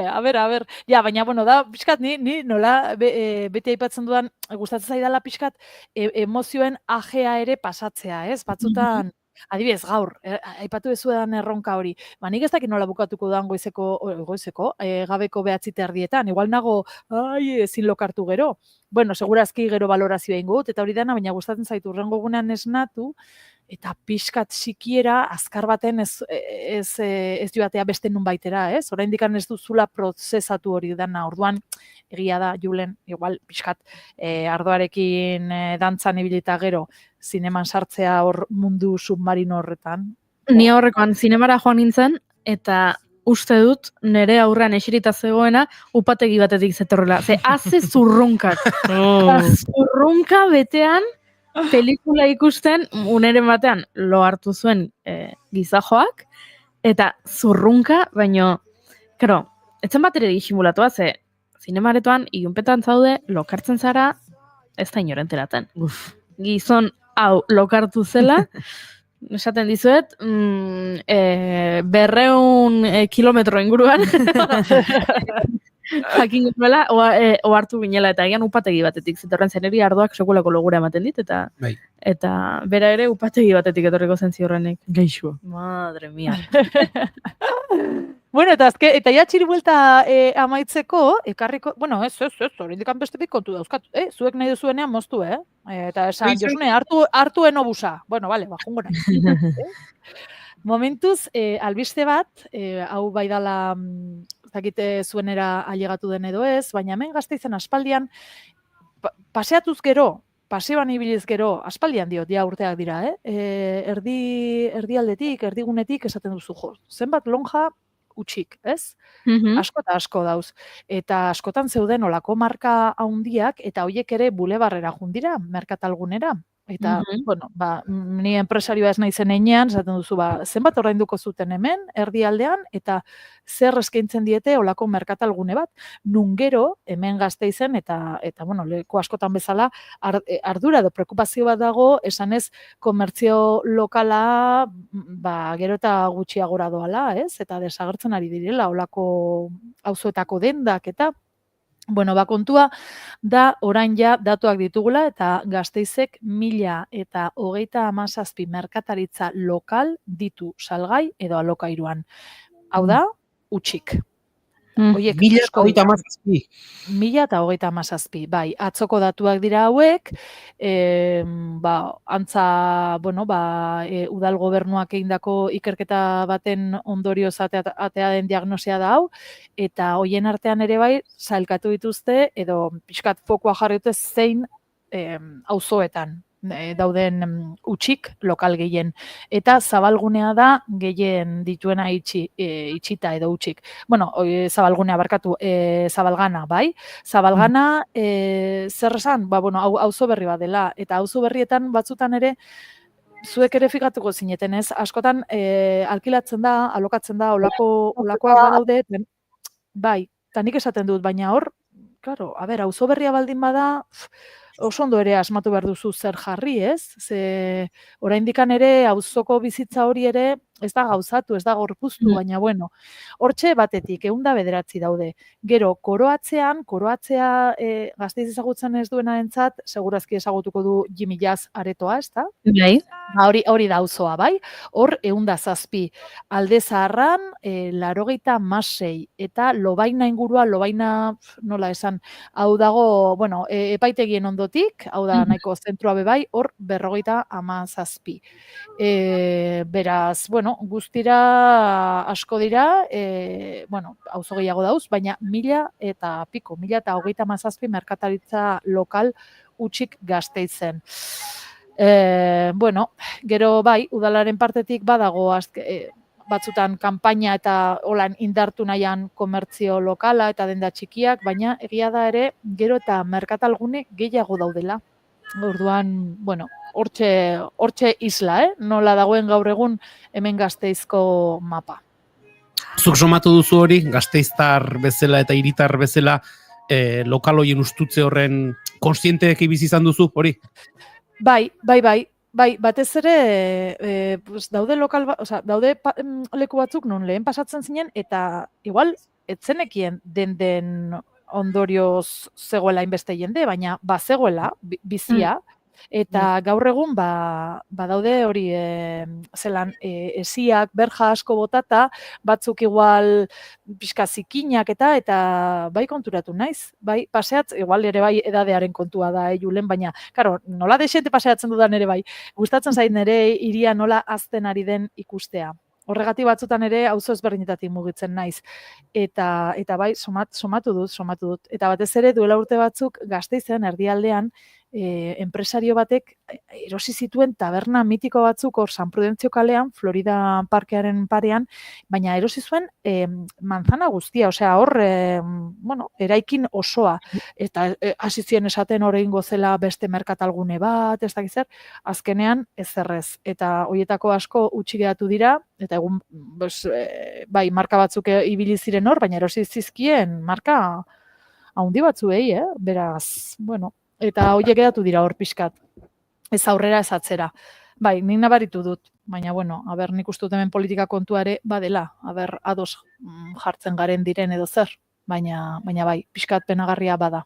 A ber. Ja, baina, bueno, da, pixkat, ni nola, beti aipatzen dudan, gustatzen zaidala pixkat, emozioen ajea ere pasatzea, ez? Batzutan, adibidez, gaur, aipatu bezuedan erronka hori. Nik ez dakit nola bukatuko dan goizeko, gabeko 9:30, igual nago, ezin lokartu gero. Bueno, segurazki gero balorazioa ingo dut, eta hori dana, baina gustatzen zaitu urrengo egunean esnatu, eta pixkat sikiera azkar baten ez joatea beste nun baitera, ez? Oraindik ez duzula prozesatu hori dana, orduan egia da, Julen, igual pixkat ardoarekin dantzan ibilita gero, zineman sartzea hor mundu submarino horretan. Ni horrekoan zinemara joan nintzen, eta uste dut nire aurrean eserita zegoena upategi batetik zetorrela. Haze zurrunkak. Zurrunka betean pelikula ikusten, uneren batean lo hartu zuen gizajoak, eta zurrunka, baino, karo, etzen bat ere disimulatua, zinemaretoan, ilunpetan zaude, lokartzen zara, ez da inoren teraten. Gizon hau lokartu zela, esaten dizuet, 200 kilometro inguruan, jakin guzmela, ohartu ginela, eta egian upategi batetik, zitorren zeneri ardoak sekulako logura ematen dit, eta bera ere upategi batetik etorriko zen ziorrenek. Geixua. Madre mia. Bueno, eta ja txiri buelta amaitzeko, ekarriko, bueno, ez, oraindik beste bi kontu dauzkat, zuek nahi duzuenean moztu, eta esan, Josune, hartu enobusa. Bueno, bale, jungo nahi. Momentuz, albiste bat, hau bai dala, zakite zuenera ailegatu den edo ez, baina hemen Gasteizen aspaldian, paseatuz gero, paseoan ibiliz gero, aspaldian diot, ja urteak dira, erdialdetik, erdigunetik esaten duzu jo. Zenbat lonja utxik, ez? Asko eta asko dauz. Eta askotan zeuden olako marka handiak, eta hoiek ere bulebarrera jundira, merkatalgunera. Eta, bueno, ni enpresarioa ez naizen einean, esaten duzu, zenbat ordainduko zuten hemen, erdialdean, eta zer eskaintzen diete olako merkatalgune bat, nun gero, hemen Gasteizen, eta bueno, leku askotan bezala, ardura edo preokupazio bat dago, esanez, komertzio lokala, gero eta gutxiagora doala, ez? Eta desagertzen ari direla, olako auzoetako dendak, eta bueno, kontua da orain ja datuak ditugula eta Gasteizek 1037 merkataritza lokal ditu salgai edo alokairuan. Hau da, utxik. 1037, bai, atzoko datuak dira hauek, antza, bueno, udal gobernuak egindako ikerketa baten ondorioz atea den diagnosia da hau, eta hoien artean ere bai, sailkatu dituzte, edo pixkat fokua jarri dute zein auzoetan dauden utxik lokal gehien. Eta zabalgunea da gehien dituena itxita edo utxik. Bueno, zabalgunea barkatu, zabalgana, bai? Zabalgana, zer esan? Bueno, auzo berri bat dela. Eta auzo berrietan batzutan ere, zuek ere fikatuko zineten, ez? Askotan alkilatzen da, alokatzen da, olakoak badaude, bai, eta nik esaten dut, baina hor, claro, auzo berria baldin bada, oso ondo ere asmatu behar duzu zer jarri, ez? Oraindikan ere auzoko bizitza hori ere ez da gauzatu, ez da gorpuztu, baina bueno, hortxe batetik 109 daude. Gero, koroatzea Gasteiz ezagutzen ez duenarentzat, segurazki ezagutuko du Jimmy Jazz aretoa, ez da? Bai. Hori da auzoa, bai? Hor 107. Alde Zaharran 86 eta Lobaina ingurua, Lobaina nola esan, hau dago, bueno, epaitegien ondotik, hau da nahiko zentrua bai, hor 57. Beraz, bueno, guztira asko dira, bueno, auzo gehiago dauz, baina 1037 merkataritza lokal utxik Gasteizen. Bueno, gero bai, udalaren partetik badago batzutan kanpaina eta holan indartu nahian komertzio lokala eta denda txikiak, baina egia da ere gero eta merkatalgune gehiago daudela. Orduan, bueno, hortxe isla, nola dagoen gaur egun hemen Gasteizko mapa. Zuk somatu duzu hori, gasteiztar bezala eta hiritar bezala lokal hoien ustutze horren konstienteek ibizi izan duzu hori? Bai, batez ere, pues, daude leku batzuk non lehen pasatzen zinen, eta igual, etzenekien den ondorioz zegoela inbeste jende, baina bazegoela, bizia, eta gaur egun badaude hori zelan esiak, berja asko botata, batzuk igual pixka zikinak eta bai konturatu naiz, bai paseatz, igual ere bai edadearen kontua da Julen, baina claro, nola desente paseatzen dudan ere bai, gustatzen zait nere hiria nola azten ari den ikustea. Horregatik batzutan ere auzo ezberdinetatik mugitzen naiz. Eta bai, somatu dut. Eta batez ere duela urte batzuk Gasteizen erdialdean enpresario batek erosi zituen taberna mitiko batzuk hor San Prudentzio kalean, Florida parkearen parean, baina erosi zuen manzana guztia, osea hor, eraikin osoa. Eta hasi ziren esaten hor egingo zela beste merkatalgune bat, ez dakiz zer, azkenean ezerrez. Eta horietako asko utzi geratu dira, eta egun, bai, marka batzuk ibili ziren hor, baina erosi zizkien marka handi batzuei, beraz, eta horiek geratu dira hor pixkat. Ez aurrera ez atzera. Bai, nik nabaritu dut, baina nik uste dut hemen politika kontuare badela, ados jartzen garen diren edo zer, baina bai, pixkat penagarria bada.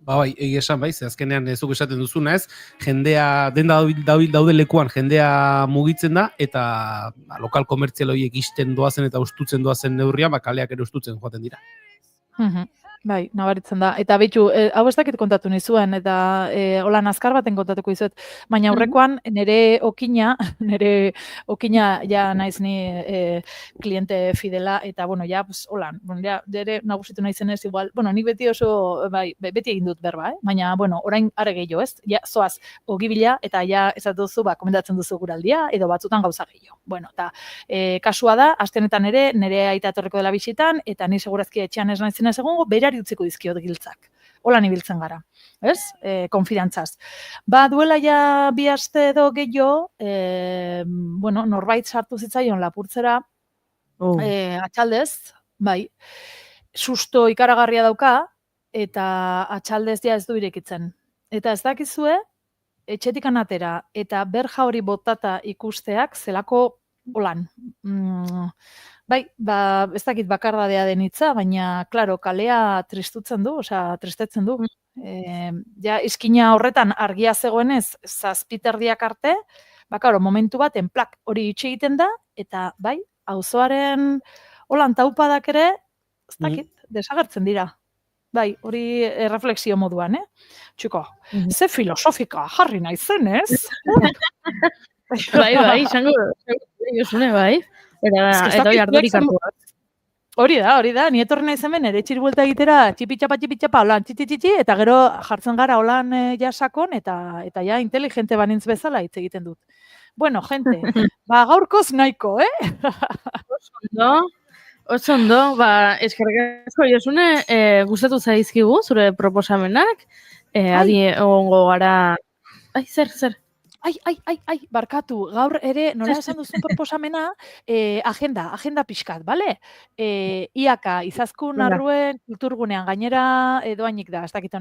Bai, egia esan bai, azkenean zuk esaten duzuna ez, jendea, daude lekuan, jendea mugitzen da, eta lokal komertzial horiek ixten doazen eta ustutzen doazen neurrian, kaleak ere ustutzen joaten dira. Bai, nabaritzen da. Eta behitu, hau ez dakit kontatu nizuen, eta hola nazkar baten kontatuko izuet, baina aurrekoan nire okina ja naiz ni kliente fidela, eta holan, dere nagusitu naizenez igual, nik beti oso, beti egin dut berba, baina, orain are gehiago ez, ja, zoaz, ogibila, eta ja, ez duzu, komentatzen duzu guraldia, edo batzutan gauza gehiago. Eta kasua da, astenetan ere, nire aita etorriko dela bisitan, eta ni segurazki etxean ez naizen ez egongo, berari utziko dizkiot giltzak. Holan ibiltzen gara, ez? Konfidantzaz. Duela ja 2 aste edo gehiago, norbait sartu zitzaion lapurtzera, atxaldez, bai, susto ikaragarria dauka, eta atxaldez ja ez du irekitzen. Eta ez dakizue, etxetik anatera, eta berja hori botata ikusteak zelako holan. Bai, ez dakit bakardadea den hitza, baina, klaro, kalea tristetzen du. Ja, izkina horretan argia zegoenez, 7 erdiak arte, momentu baten plak hori itxe egiten da, eta, bai, auzoaren holan taupadak ere, ez dakit, desagertzen dira. Bai, hori erreflexio moduan, Txuko, ze filosofika jarri naizen, ez? Bai, izango, Josune, bai. Eta jardorik hartu bat. Hori da, ni etorri naiz hemen ere txirbuelta egitera, txipi-txapa, holan, txiti, eta gero jartzen gara holan jasakon, eta ja inteligente banintz bezala hitz egiten dut. Bueno, gente, gaurkoz nahiko, Oso ondo, eskerrik asko Josune, gustatu zaizkigu zure proposamenak, adi egongo gara... Ai, zer? Ai, barkatu, gaur ere, nola esan duzun proposamena, agenda pixkat, bale? Iaka, izaskun arruen kulturgunean, gainera doainik da, ez dakit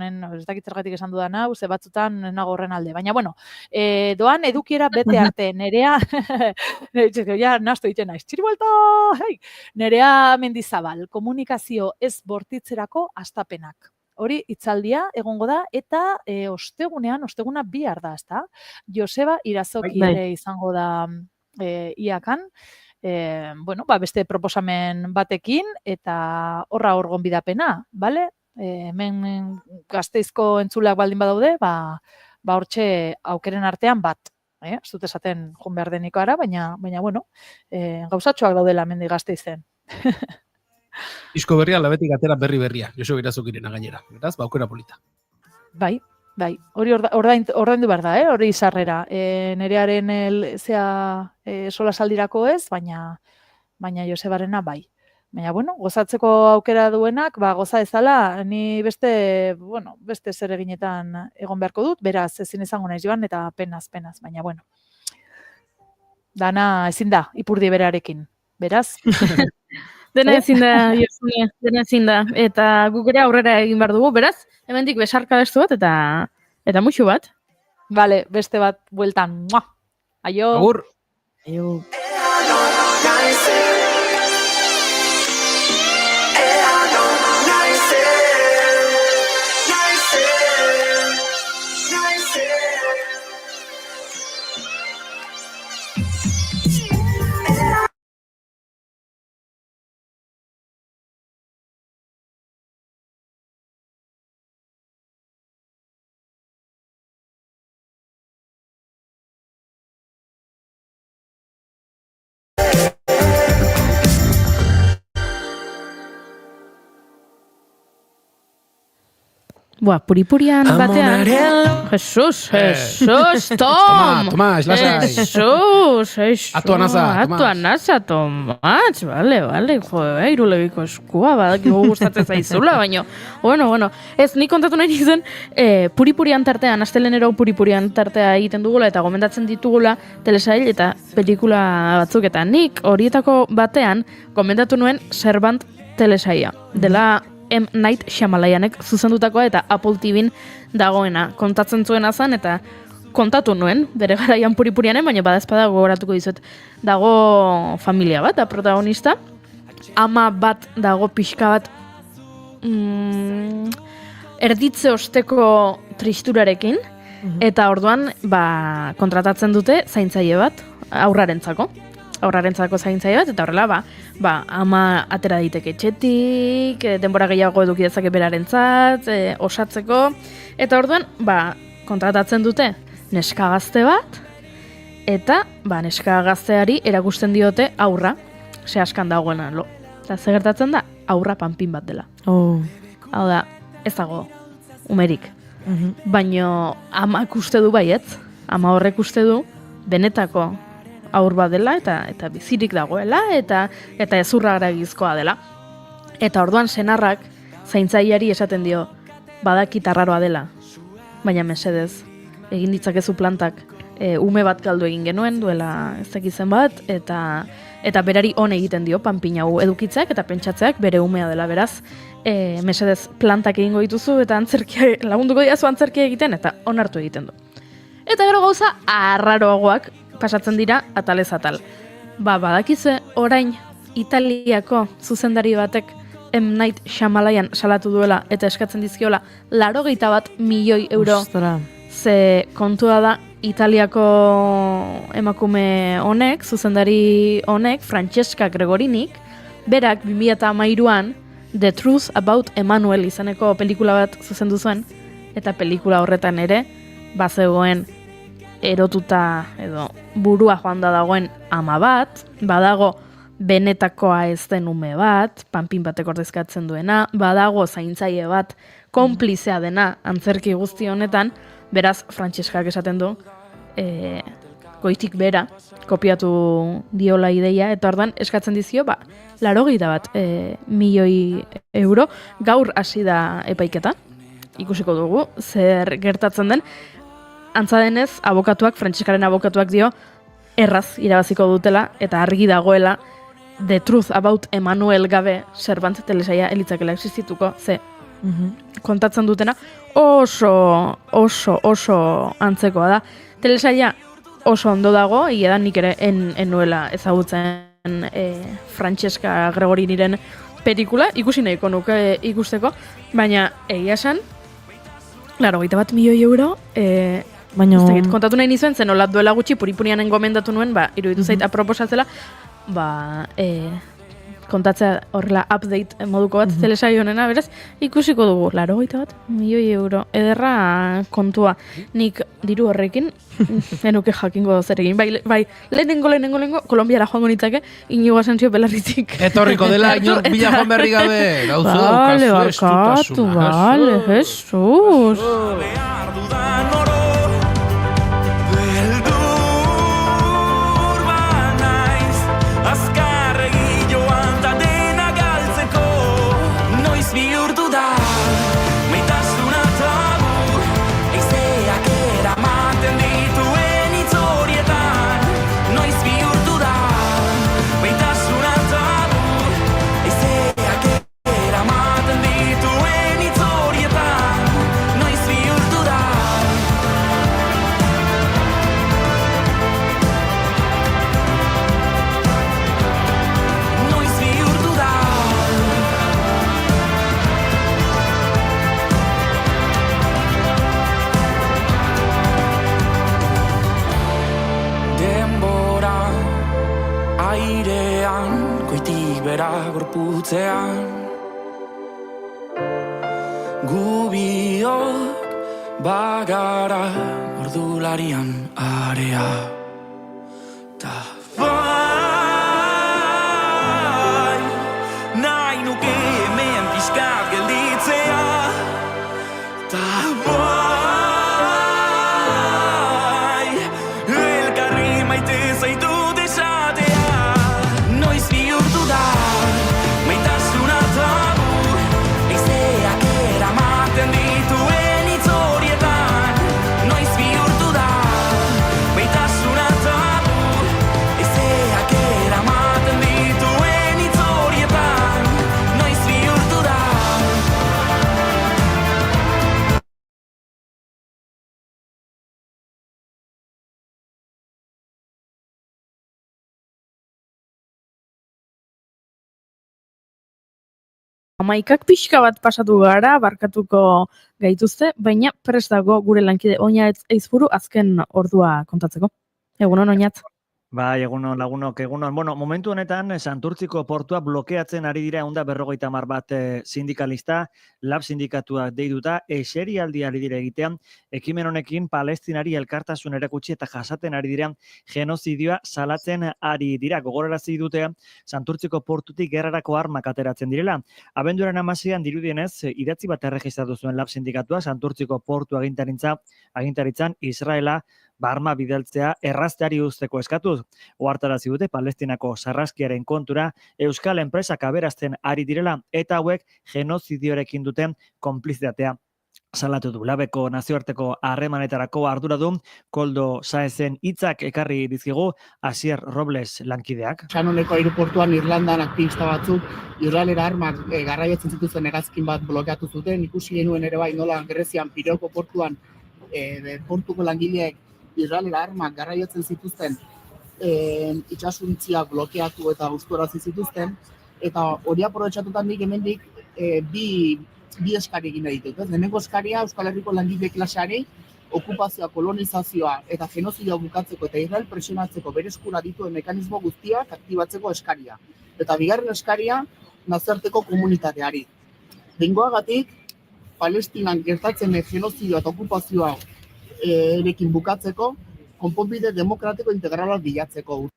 zergatik esan dudan hau, ze batzutan nago horren alde. Baina, doan edukiera bete arte, nerea, ja, nasto egiten naiz, txirbuelta, nerea Mendizabal, komunikazio ez bortitzerako astapenak. Hori itzaldia egongo da, eta osteguna bihar da, ezta? Joseba Irazoki ere izango da Iakan, beste proposamen batekin, eta horra gonbidapena, bale? Hemen Gasteizko entzuleak baldin badaude, hortxe aukeren artean bat. Ez dut esaten joan behar deniko ara, baina gauzatxoak daudela mendi Gasteizen. Disko berria, labetik atera berria, Joseba Irazokirena gainera, beraz, aukera polita. Bai, hori ordaindu behar da, hori izarrera. Nerearen sola saldirako ez, baina Josebarena bai. Baina, gozatzeko aukera duenak, goza ezala, ni beste zer eginetan egon beharko dut, beraz, ezin izango naiz joan, eta penaz, baina, dana ezin da, ipurdi berarekin, beraz. Dena ezin da, Josune, dena ezin da. Eta guk ere aurrera egin behar dugu, beraz, hemendik besarka bestu bat, eta Eta muxu bat. Vale, beste bat bueltan. Mua! Aio! Agur! Aio. Buah, puripurian batean. Jesus, Tom! Tomas, lasai. Jesus, Atua nasa, Tomas. Atua nasa, Tomas, vale, jo, irulegiko eskua, badakiko gustatzen zaizula, baina, bueno, ez, nik kontatu nahi nizuen, puripurian tartean, astelenero puripurian tartea egiten dugula, eta gomendatzen ditugula telesail eta pelikula batzuk, eta nik horietako batean gomendatu nuen Servant telesaia, dela M. Night Shyamalayanek zuzendutakoa eta Apple TVn dagoena. Kontatzen zuena zen eta kontatu nuen, bere garaian puripurianen, baina badazpada gogoratuko dizuet. Dago familia bat, da protagonista. Ama bat dago pixka bat erditze osteko tristurarekin, eta orduan kontratatzen dute zaintzaile bat, aurrarentzako zaintzaile bat, eta horrela, ama atera daiteke etxetik, denbora gehiago eduki dezake berarentzat, osatzeko, eta orduan, kontratatzen dute neska gazte bat, eta neska gazteari erakusten diote aurra, sehaskan dagoena lo. Eta ze gertatzen da, aurra panpin bat dela. Hau da, ez dago umerik. Baina amak uste du baietz, ama horrek uste du, benetako aur bat dela eta bizirik dagoela eta ezurraragizkoa dela. Eta orduan senarrak zaintzaileari esaten dio, badakit arraroa dela, baina mesedez, egin ditzakezu plantak, ume bat galdu egin genuen, duela ez dakizen bat, eta berari on egiten dio panpin hau edukitzeak eta pentsatzeak bere umea dela, beraz, mesedez plantak egingo dituzu eta lagunduko diazu antzerkia egiten eta onartu egiten du. Eta gero gauza arraroagoak pasatzen dira atalez atal. Badakize orain Italiako zuzendari batek M. Night Shyamalayan salatu duela eta eskatzen dizkiola 81 milioi euro. Ostra. Ze kontua da Italiako emakume honek, zuzendari honek, Francesca Gregorinik, berak 2013an The Truth About Emmanuel izaneko pelikula bat zuzendu zuen, eta pelikula horretan ere bazegoen erotuta edo burua joan da dagoen ama bat, badago benetakoa ez den ume bat, panpin batek ordezkatzen duena, badago zaintzaile bat konplizea dena antzerki guzti honetan, beraz Franceskak esaten du goitik bera kopiatu diola ideia, eta ordan eskatzen dizio 81 milioi euro, gaur hasi da epaiketa, ikusiko dugu zer gertatzen den. Antza denez, Franceskaren abokatuak dio, erraz irabaziko dutela, eta argi dagoela, The Truth About Emmanuel gabe Servant telesaia elitzakela existituko, ze kontatzen dutena oso antzekoa da. Telesaia oso ondo dago, egia da nik ere enuela ezagutzen Francesca Gregoriniren pelikula, ikusi nahiko nuke ikusteko, baina egia esan, 81 milioi euro, baina kontatu nahi nizuen, zen olat duela gutxi puripurianen gomendatu nuen, iruditu zait aproposatzela, kontatzea horrela update moduko bat telesaio honena, beraz, ikusiko dugu, 81 milioi euro, ederra kontua, nik diru horrekin, enuke jakingo zer egin, bai, lehenengo, Kolombiara joango nitzake, Inigo Asensio Belarritik. Etorriko dela, inor bila joan berri gabe, gauzu daukazu estutasuna. Vale, Jesus. gorputzean. Gu biok bagara ordularian area. Ta bai, nahi nuke hemen pixkat gelditzea. Ta bai, elkarri maite zaitut esatea. Noiz bihurtu da maitasuna tabu, leizeak eramaten dituen hitz horietan. Noiz bihurtu da maitasuna tabu, leizeak eramaten dituen hitz horietan. Noiz bihurtu da. Amaikak pixka bat pasatu gara, barkatuko gaituzte, baina prest dago gure lankide Oñatz Eizpuru azken ordua kontatzeko. Egunon, Oñatz. Bai, egunon lagunok, egunon. Bueno, momentu honetan Santurtziko portua blokeatzen ari dira 150 bat sindikalista, lab sindikatua deituta, eserialdi ari dira egitean, ekimen honekin Palestinari elkartasun erakutsi eta jasaten ari dira genozidioa salatzen ari dira. Gogorarazi dute Santurtziko portutik gerrarako armak ateratzen direla. Abenduaren 16an dirudienez, idatzi bat erregistratu zuen lab sindikatua Santurtziko portu agintaritzan Israela arma bidaltzea errazteari uzteko eskatuz. Ohartarazi dute Palestinako sarraskiaren kontura euskal enpresak aberazten ari direla eta hauek genozidioarekin duten konplizitatea salatu du. Labeko nazioarteko harremanetarako arduradun Koldo Saezen hitzak ekarri dizkigu Asier Robles lankideak. Shanoneko aireportuan Irlandan aktivista batzuk Israelera armak garraiatzen zituzten hegazkin bat blokeatu zuten. Ikusi genuen ere bai nola Grezian Piroko portuan portuko langileek Israelera armak garraiatzen zituzten itsasontziak blokeatu eta gustuarazi zituzten, eta hori aprobetxatutan nik hemendik bi eskari egin ditut. Lehenengo eskaria Euskal Herriko langile klaseari okupazioa, kolonizazioa eta genozidioa bukatzeko eta Israel presionatzeko bere eskura dituen mekanismo guztiak aktibatzeko eskaria. Eta bigarren eskaria nazioarteko komunitateari. Behingoagatik, Palestinan gertatzen genozidioa eta okupazioa erekin bukatzeko, konponbide demokratiko integrala bilatzeko.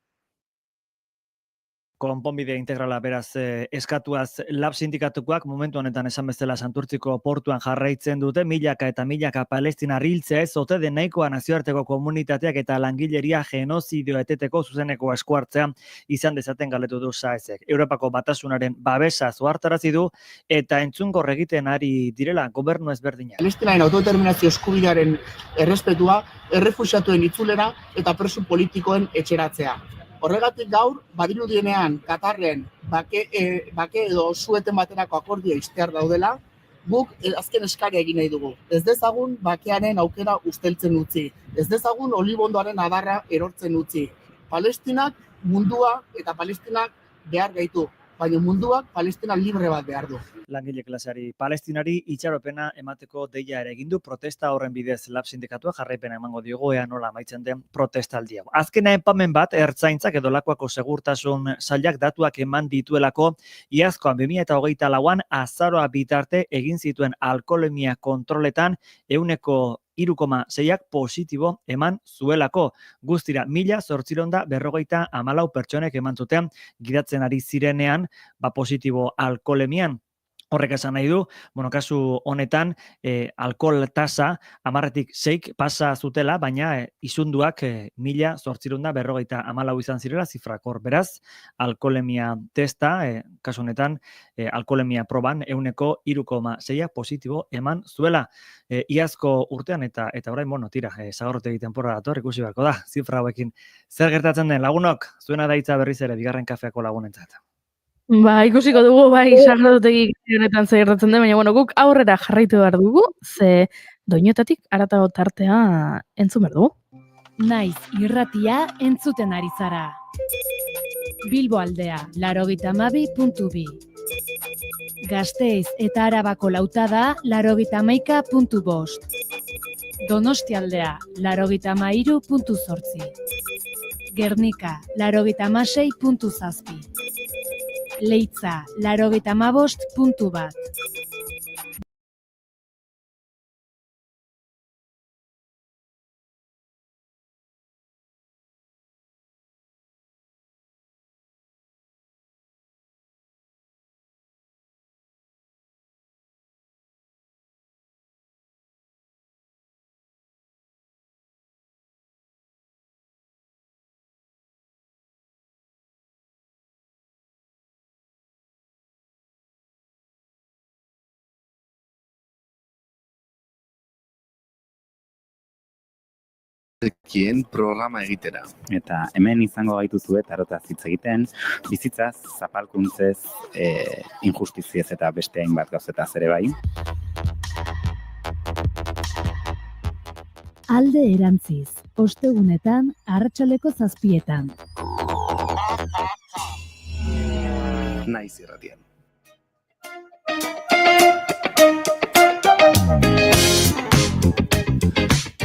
Konponbide integrala beraz eskatuaz lab sindikatukoak momentu honetan esan bezala Santurtziko portuan jarraitzen dute, milaka eta milaka palestinar hiltzea ez ote den nahikoa nazioarteko komunitateak eta langileria genozidioa eteteko zuzeneko eskuartzea izan dezaten galdetu du Saezek. Europako Batasunaren babesa ohartarazi du eta entzungor egiten ari direla gobernu ezberdina. Palestinaren autodeterminazio eskubidearen errespetua, errefuxiatuen itzulera eta preso politikoen etxeratzea. Horregatik gaur, badirudienean Katarren bake edo sueten baterako akordio ixtear daudela, guk azken eskaria egin nahi dugu. Ez dezagun bakearen aukera usteltzen utzi. Ez dezagun olibondoaren adarra erortzen utzi. Palestinak mundua eta Palestinak behar gaitu, baina munduak Palestina libre bat behar du. Langile klaseari Palestinari itxaropena emateko deia ere egin du, protesta horren bidez lab sindikatua jarraipena emango diogu ea nola amaitzen den protestaldia. Azkena enpamen bat ertzaintzak edo Lakuako segurtasun sailak datuak eman dituelako iazkoan 2024an azaroa bitarte egin zituen alkoholemia kontroletan 3,6ak positibo eman zuelako. Guztira 1.854 pertsonek eman zuten gidatzen ari zirenean positibo alkoholemian. Horrek esan nahi du, kasu honetan alkohol tasa 10tik 6 pasa zutela, baina isunduak 1.854 izan zirela, zifrakor beraz, alkoholemia testa, kasu honetan alkoholemia proban 3,6 positibo eman zuela. Iazko urtean eta orain, tira, zagorrotegi temporada dator, ikusi beharko da, zifra hauekin. Zer gertatzen den lagunok, zuena daitza berriz ere, bigarren kafeako lagunentzat. Ba, ikusiko dugu, bai, sagrotegi honetan zer gertatzen den, baina guk aurrera jarraitu behar dugu, ze doinotatik haratago tartea entzun behar dugu. Naiz irratia entzuten ari zara. Bilbo aldea, 92.2. Gasteiz eta Arabako lautada, 91.5. Donosti aldea, 93.8. Gernika, 96.7. Leitza 95.1. Kien programa egitera. Eta hemen izango gaituzue tarotaz hitz egiten, bizitzaz, zapalkuntzez, injustiziez eta beste hainbat gauzetaz ere bai. Alde erantziz, ostegunetan, arratsaldeko 7:00. Naiz irratian.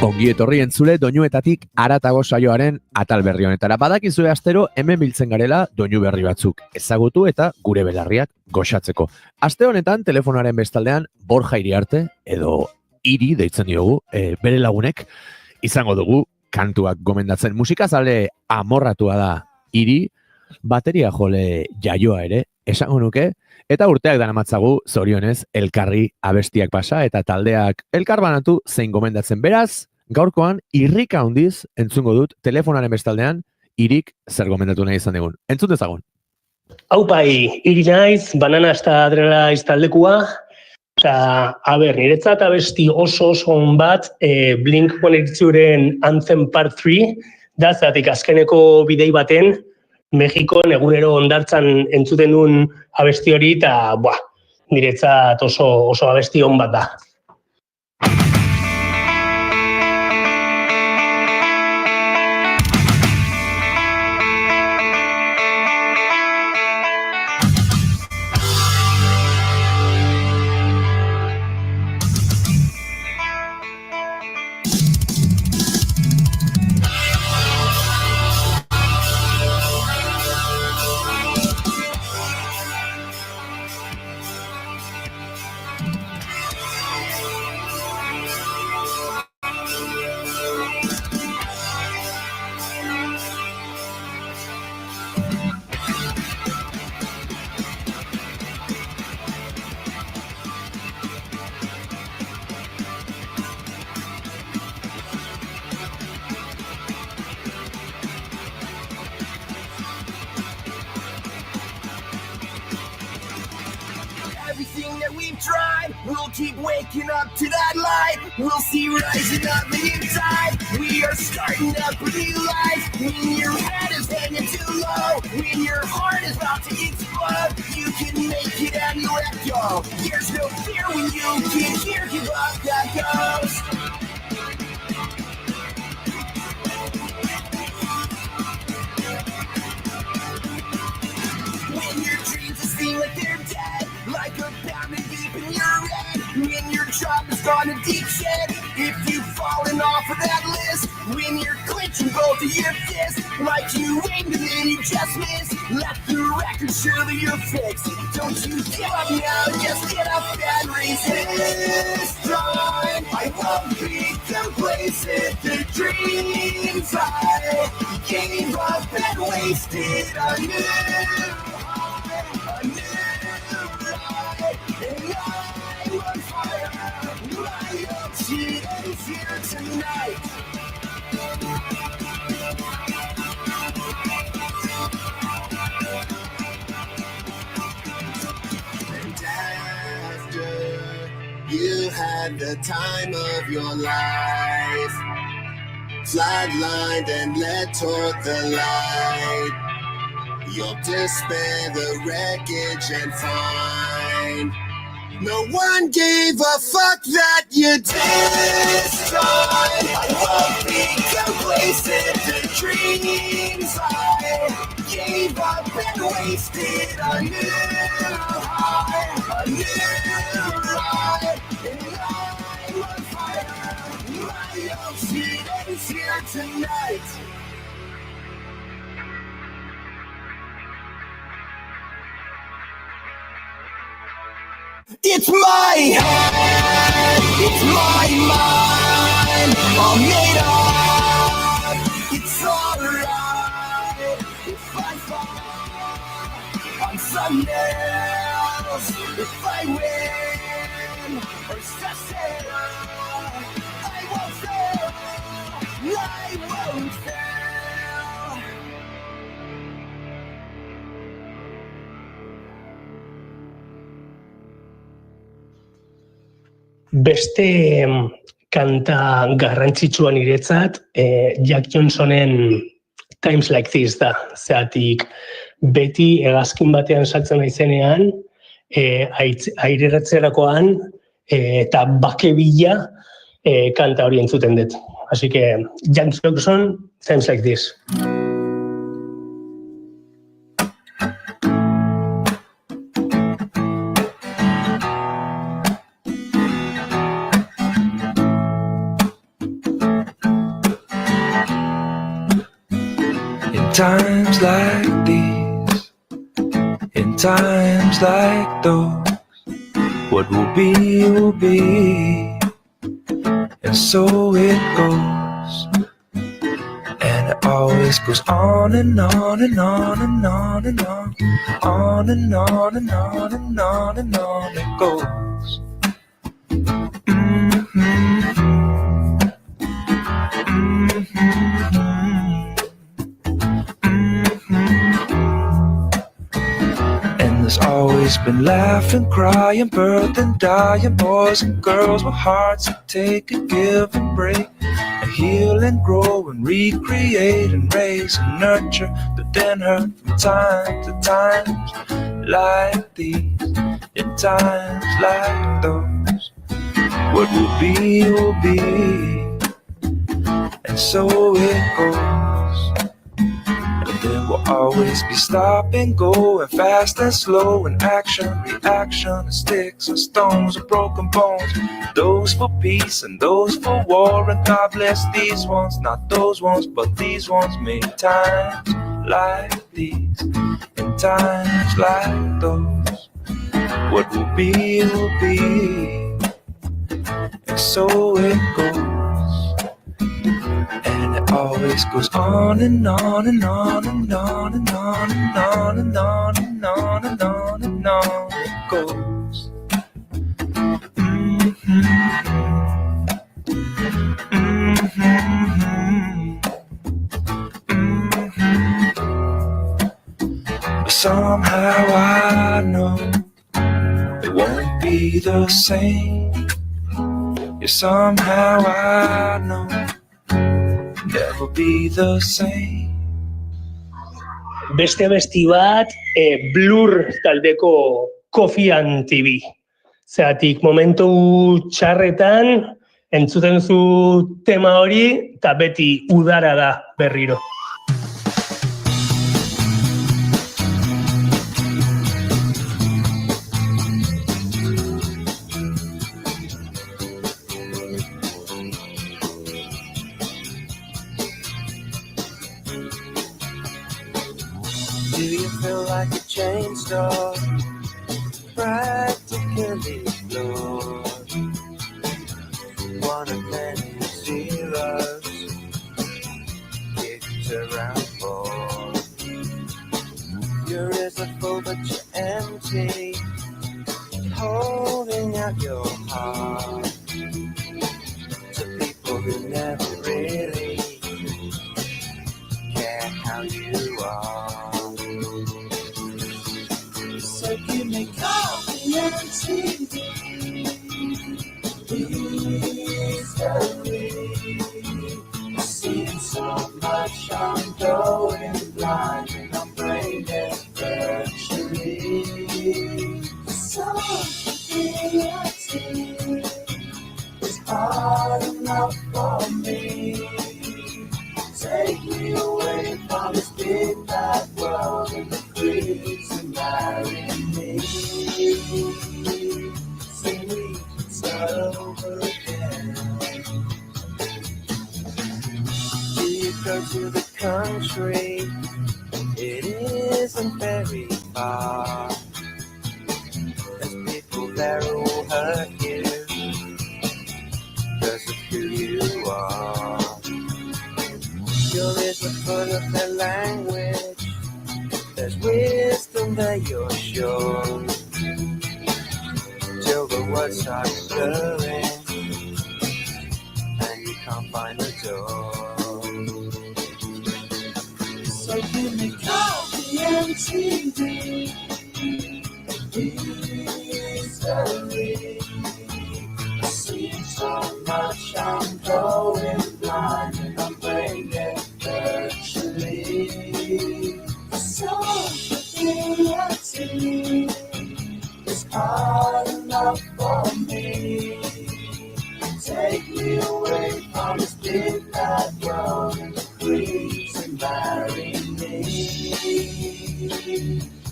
Ongi etorri entzule doinuetatik haratago saioaren atal berri honetara. Badakizue astero hemen biltzen garela doinu berri batzuk ezagutu eta gure belarriak goxatzeko. Aste honetan telefonaren bestaldean Borja Iriarte edo Iri deitzen diogu, bere lagunek izango dugu kantuak gomendatzen. Musikazale amorratua da Iri, bateria jole jaioa ere, esango nuke, eta urteak daramatzagu zorionez elkarri abestiak pasa eta taldeak elkarbanatu zein gomendatzen. Beraz, gaurkoan irrika handiz entzungo dut telefonaren bestaldean Irik zer gomendatu nahi izan digun. Entzun dezagun. Aupai, Iri naiz, Banana eta Adrela iztaldekua. Eta, niretzat abesti oso on bat, Blink-182-ren Anthem Part 3, da zatik azkeneko bidei baten, Mexikon egunero ondartzan entzuten duen abesti hori, eta niretzat oso abesti on bat da. Everything that we've tried, we'll keep waking up to that light. We'll see rising up a new tide. We are starting up a new life. When your head is hanging too low, when your heart is about to explode, you can make it and you let go. There's no fear when you can hear give up that ghost. When your dreams seem like they're dead, like a pounding deep in your head, when your job has gone to deep shit, if you've fallen off of that list, when you're clenching both of your fists, like you aimed and then you just missed, let the record show that you're fixed. Don't you give up now, just get up and resist. I won't be complacent, the dreams I gave up and wasted on you. Here tonight. And after you had the time of your life, flatlined and led toward the light, you'll despair the wreckage and find no one gave a fuck that you destroyed. I won't be complacent, the dreams I gave up and wasted on you. A new ride, and I'm on fire. My ocean is here tonight. It's my head, it's my mind, all made up. It's alright if I fall on someone else, if I win or succeed. I won't fail, I won't fail. Beste kanta garrantzitsua niretzat, Jack Johnsonen Times Like This da. Zeratik, beti hegazkin batean saltzen naizenean, aireratzerakoan eta bake bila kanta hori entzuten dut. Así que, Jack Johnson, Times Like This. Times like these, in times like those, what will be, and so it goes, and it always goes on and on and on and on and on and on and on and on and on it goes. There's always been laughing, crying, birth and dying, boys and girls with hearts that take and give and break, and heal and grow and recreate and raise and nurture, but then hurt from time to times like these, in times like those. What will be, and so it goes. There will always be stop and go, and fast and slow, and action, reaction, and sticks and stones and broken bones. Those for peace and those for war, and God bless these ones, not those ones, but these ones made times like these, in times like those. What will be, and so it goes. And it always goes on and on and on and on and on and on and on and on and on and on it goes. But somehow I know it won't be the same. Yeah, somehow I know never be the same. Beste abesti bat, Blur taldeko Coffee and TV. Zeratik, momentu txarretan, entzuten zu tema hori, eta beti udara da berriro. Do you feel like a chain store, practically floored? One of many zeros kicked around for. Your ears are full but you're empty, holding out your heart to people who never really care how you are. So give me coffee and TV, history. I've seen so much, I'm going blind and I'm brain dead virtually. Society is hard enough for me. Take me away from this big bad world and the creeds and marry me. Say we can start over again. Do you go to the country? It isn't very far. There's people there will hurt you, 'cause of who you are. Your lips are full of their language, there's wisdom that you're sure, till the words start blurring and you can't find the door. So give me coffee and TV, history. I see so much, I'm going blind and I'm breaking virtually. Society is hard enough for me. Take me away from this big bad world and please and marry me.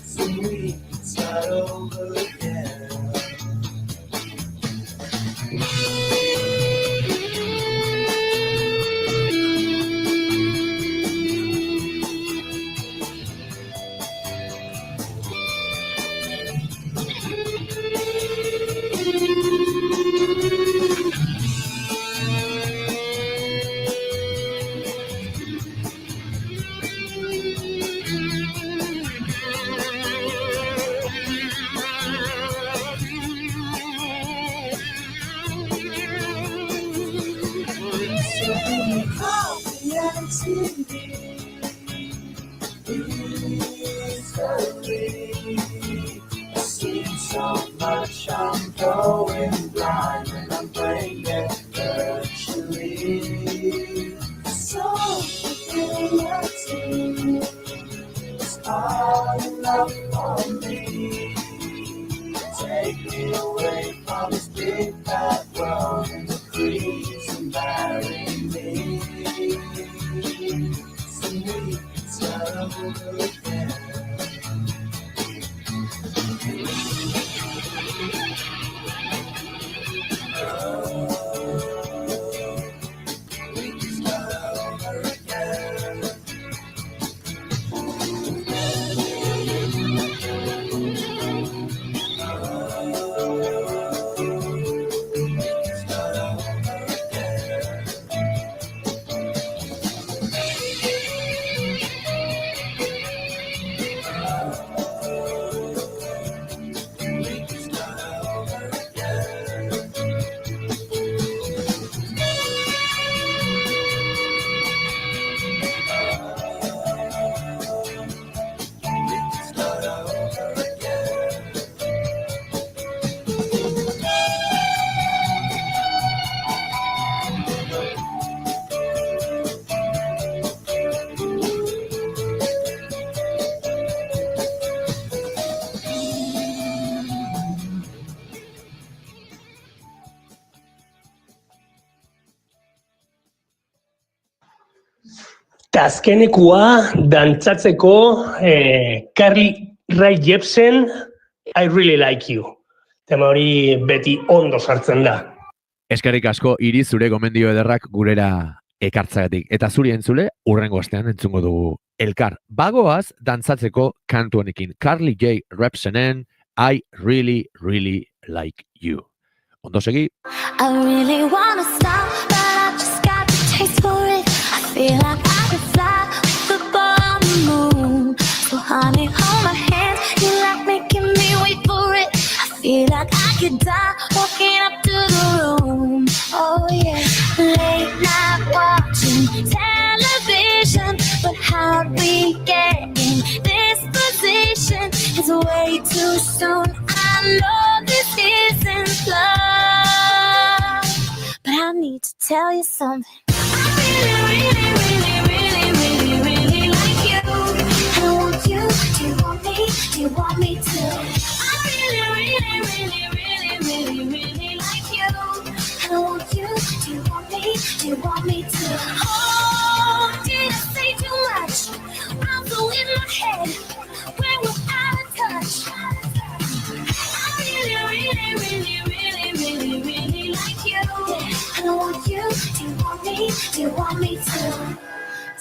So we can start over again. So much, I'm going blind and I'm breaking virtually. Society is hard enough for me. Take me away from this big bad world and please and marry me. So we can start over again. Ta azkenekua dantzatzeko Carly Rae Jepsen I Really Like You. Tema hori beti ondo sartzen da. Eskerrik asko Iri zure gomendio ederrak gurera ekartzagatik. Eta zuri entzule, urrengo astean entzungo dugu elkar. Bagoaz dantzatzeko kantu honekin. Carly Rae Jepsenen I Really, Really Like You. Ondo segi. I really wanna stop, but I just got the taste for it. I feel like I could fly with the ball on the moon. So honey, hold my hand, you like making me wait for it. I feel like I could die walking up to the room. Oh yeah, late night watching television, but how we get in this position is way too soon. I know this isn't love, but I need to tell you something. Really like you. I want you. Do you want me? Do you want me to? I really like you. I want you. Do you want me? Do you want me to? Oh, did I say too much? I'm so in my head when we're out of touch. I really like you. I want you. Do you want me? Do you want me to?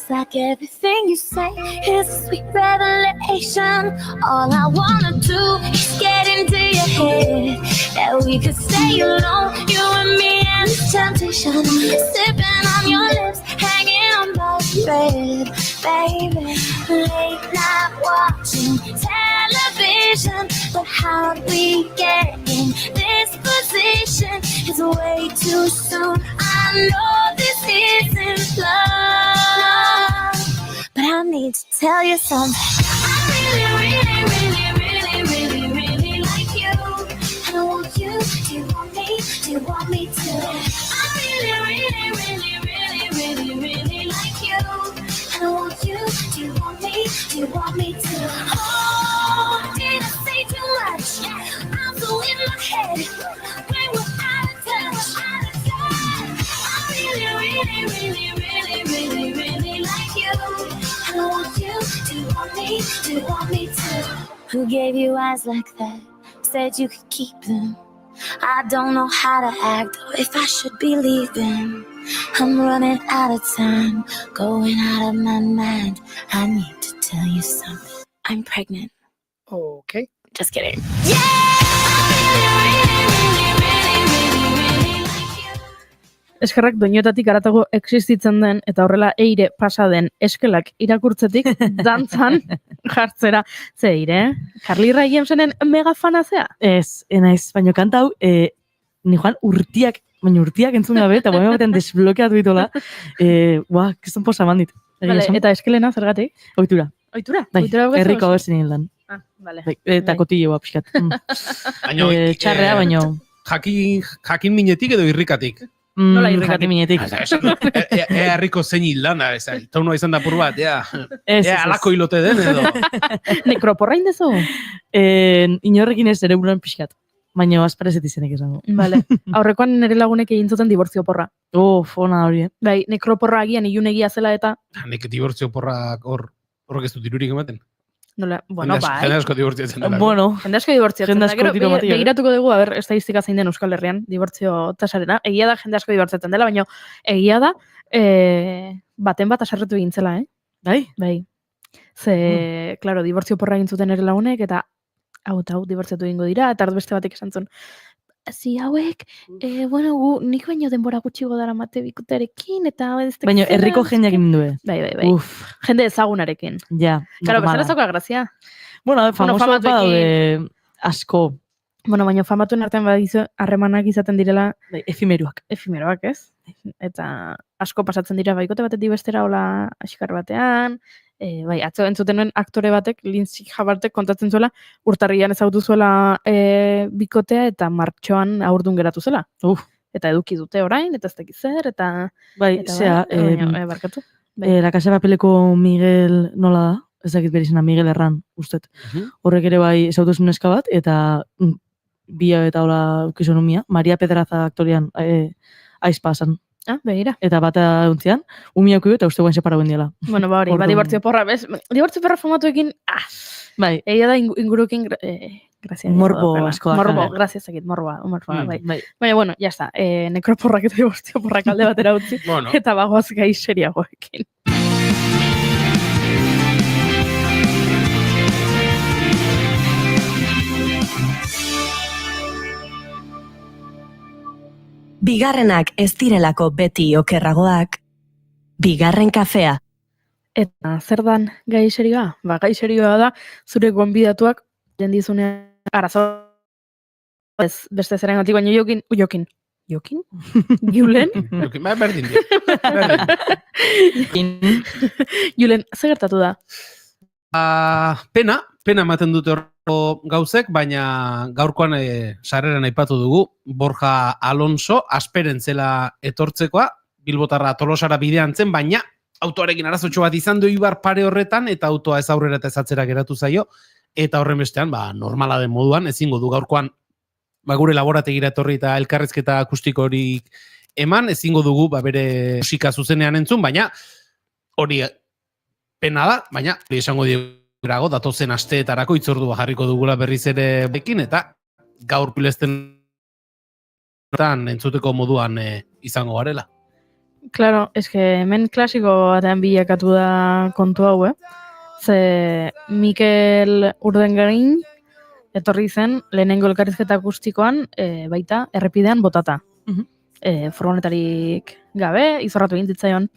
Looks like everything you say is a sweet revelation. All I wanna do is get into your head, that we could stay alone, you and me and this temptation, sipping on your lips, hanging on by the bed, baby. Late night watching television, but how'd we get in this position? It's way too soon. I know this isn't love, but I need to tell you something. I really, really, really, really, really, really like you. And I want you. Do you want me? Do you want me to? I really, really, really, really, really, really like you. And I want you. Do you want me? Do you want me to? Oh, did I say too much? I'm so in my head. When we're out of touch, out of touch. I really, really, really, really, really, really like you. And I want you. Do you want me? Do you want me to? Who gave you eyes like that? Said you could keep them. I don't know how to act or if I should be leaving. I'm running out of time, going out of my mind. I need to tell you something. I'm pregnant. Okay. Just kidding. Eskerrak doinuetatik aratago existitzen den eta horrela eire pasa den eskelak irakurtzetik dantzan jartzera. Ze eire, Carly Rae Jepsenen mega fanazea? Ez, enaiz, baina kanta hau, ni joan urtiak entzun gabe, eta baina batean desblokeatu ditola, kiston posa mandit. Vale, eta eskelena zergatik? Oitura. Oitura? Bai, Oitura herriko abertzen hildan. Ah, vale. Eta kotilloa pixkat. Txarrea, baina... Jakin minetik edo irrikatik? Nola irrikatik? Jakin minetik. Ea herriko zein hildan, taunua izan da pur bat, ea alako hilote den edo. Nekroporra indezu? Inorrekin ez ere buruan pixkat. Baina asparezet izenek esango. Vale. Aurrekoan nire lagunek egin zuten dibortzio porra. Fona hori, Bai, nekroporra agian ilunegia zela eta... Nek dibortzio porrak horrek ez dut irurik ematen. Nola, bueno, bai. Jende asko dibortziatzen dela. Jende asko dibortziatzen jende da. asko Gero, tiro bati, begiratuko dugu, estadistika zein den Euskal Herrian, dibortzio tasarena. Egia da, jende asko dibortziatzen dela, baina egia da, baten bat asarretu egin zela, Bai? Bai. Ze, klaro, dibortzio porra egin zuten ere lagunek, eta hau dibortziatu egingo dira, eta beste batek esan zuen, zi hauek, nik baino denbora gutxigo dara mate bikotearekin, eta... Baina herriko jendeak indue. Bai. Jende ezagunarekin. Ja. Claro, bezala zauka grazia. Bueno, famoso bat daude asko. Bueno, baina famatuen artean badizu harremanak izaten direla... Efimeroak. Efimeroak, ez? Eta asko pasatzen dira baikote batetik bestera hola askar batean. Atzo entzuten nuen aktore batek, Lindsay Hubbardek kontatzen zuela, urtarrian ezagutu zuela bikotea eta martxoan aurdun geratu zela. Eta eduki dute orain, eta ez dakiz zer, eta... Barkatu. La Casa de Papeleko Miguel nola da? Ez dakit bere izena Miguel Herran, ustet. Horrek ere bai ezagutu neska bat, eta bia eta hola ukizonomia. Maria Pedraza aktorian aizpa esan. Begira. Eta bata duntzian, umiauko eta uste guen separauen diela. Bueno, hori, dibortzio porra, bez? Dibortzio porra famatuekin, bai. Egia da ingurukin, grazia. Morbo asko da. Morbo, grazia zakit, morboa, bai. Baina, bueno, ya está, nekroporrak eta dibortzio porrak alde batera utzi, eta bagoaz gai seriagoekin. Bigarrenak ez direlako beti okerragoak, bigarren kafea. Eta zer dan gai serioa? Gai serioa da, zure gonbidatuak jendizunean arazo ez beste zeren gatik, baina Jokin? Julen? Jokin, berdin. Julen, zer gertatu da? Pena ematen dute gauzek, baina gaurkoan sarreran aipatu dugu, Borja Alonso asperen zela etortzekoa, Bilbotarra Tolosara bidean zen, baina autoarekin arazotxo bat izan du Ibar pare horretan, eta autoa ez aurrera eta ez atzera geratu zaio, eta horren bestean, normala den moduan, ezingo du gaurkoan, gure laborategira etorri eta elkarrezketa akustikorik eman, ezingo dugu bere musika zuzenean entzun, baina hori pena da, baina esango dirago, datozen asteetarako itzordua jarriko dugula berriz ere bekin, eta gaur pilezten entzuteko moduan izango garela. Claro, hemen klasiko batean bilakatu da kontu hau, Ze Mikel Urdengarin etorri zen lehenengo elkarrizketa akustikoan baita errepidean botata. Furgonetarik gabe, izorratu egin zitzaion.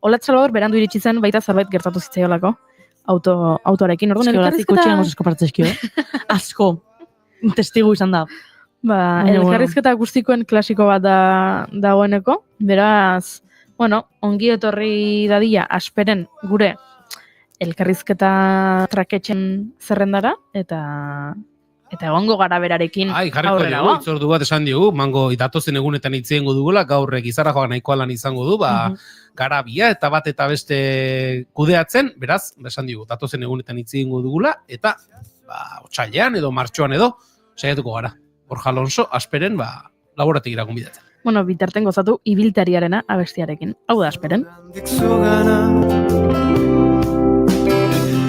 Olatz Salvador berandu iritsi zen baita zerbait gertatu zitzaiolako autoarekin. Orduan elkarrizketa Asko. Testigu izan da. Elkarrizketa akustikoen klasiko bat dagoeneko. Beraz, ongi etorri dadila asperen gure elkarrizketa traketxen zerrendara eta egongo gara berarekin jarriko dugu, itzordu bat esan diogu, mango datozen egunetan hitzengo dugula, gaur gizara joan nahikoa lan izango du, garabia eta bat eta beste kudeatzen, beraz, esan diogu, datozen egunetan hitzengo dugula, eta otsailean edo martxoan edo, saiatuko gara. Borja Alonso, asperen, laboratik iragun bidatzen. Bitarten gozatu ibiltariarena abestiarekin. Hau da asperen.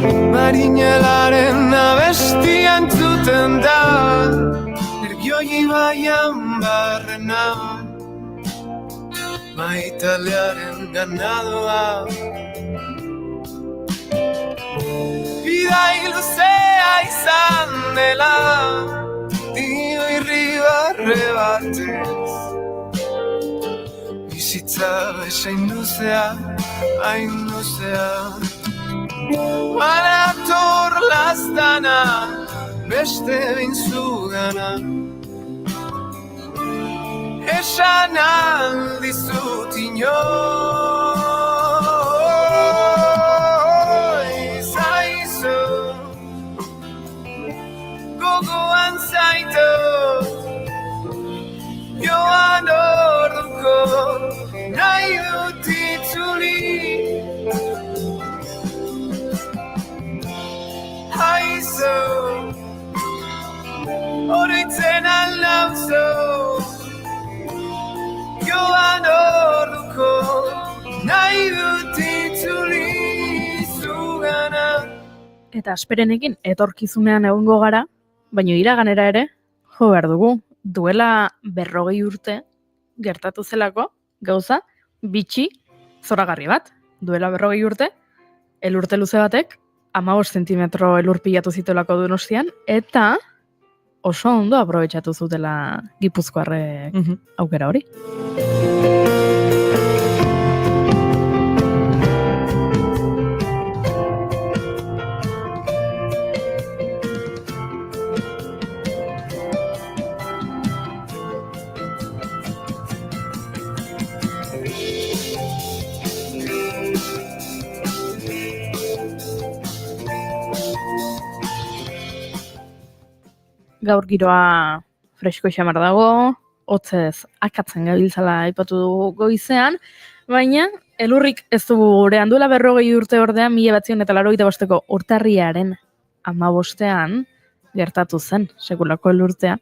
Marinelaren abestia entzuten da, Ergioi ibaian barrena, Maitalearen ganadoa. Bidai luzea izan dela, dio irribarre batez, bizitza esain luzea, hain luzea. Barator lastana, beste bintzugana, esan aldizut inoiz aizu, gogoan zaitut, joan orduko nahi dut itzuli. Haizu, oroitzen alauzu, joan orduko nahi dut itzuli zugana. Eta asperenekin etorkizunean egongo gara, baina iraganera ere, jo behar dugu, duela 40 urte gertatu zelako, gauza, bitxi, zoragarri bat. Duela 40 urte, elurte luze batek, 15 zentimetro elur pilatu zituelako Donostian, eta oso ondo aprobetxatu zutela gipuzkoarrek aukera hori. Gaur giroa fresko xamar dago, hotzez akatzen gabiltzala aipatu dugu goizean, baina elurrik ez dugu gurean duela 40 urte ordean 1985ko urtarriaren 15ean gertatu zen sekulako elurtea,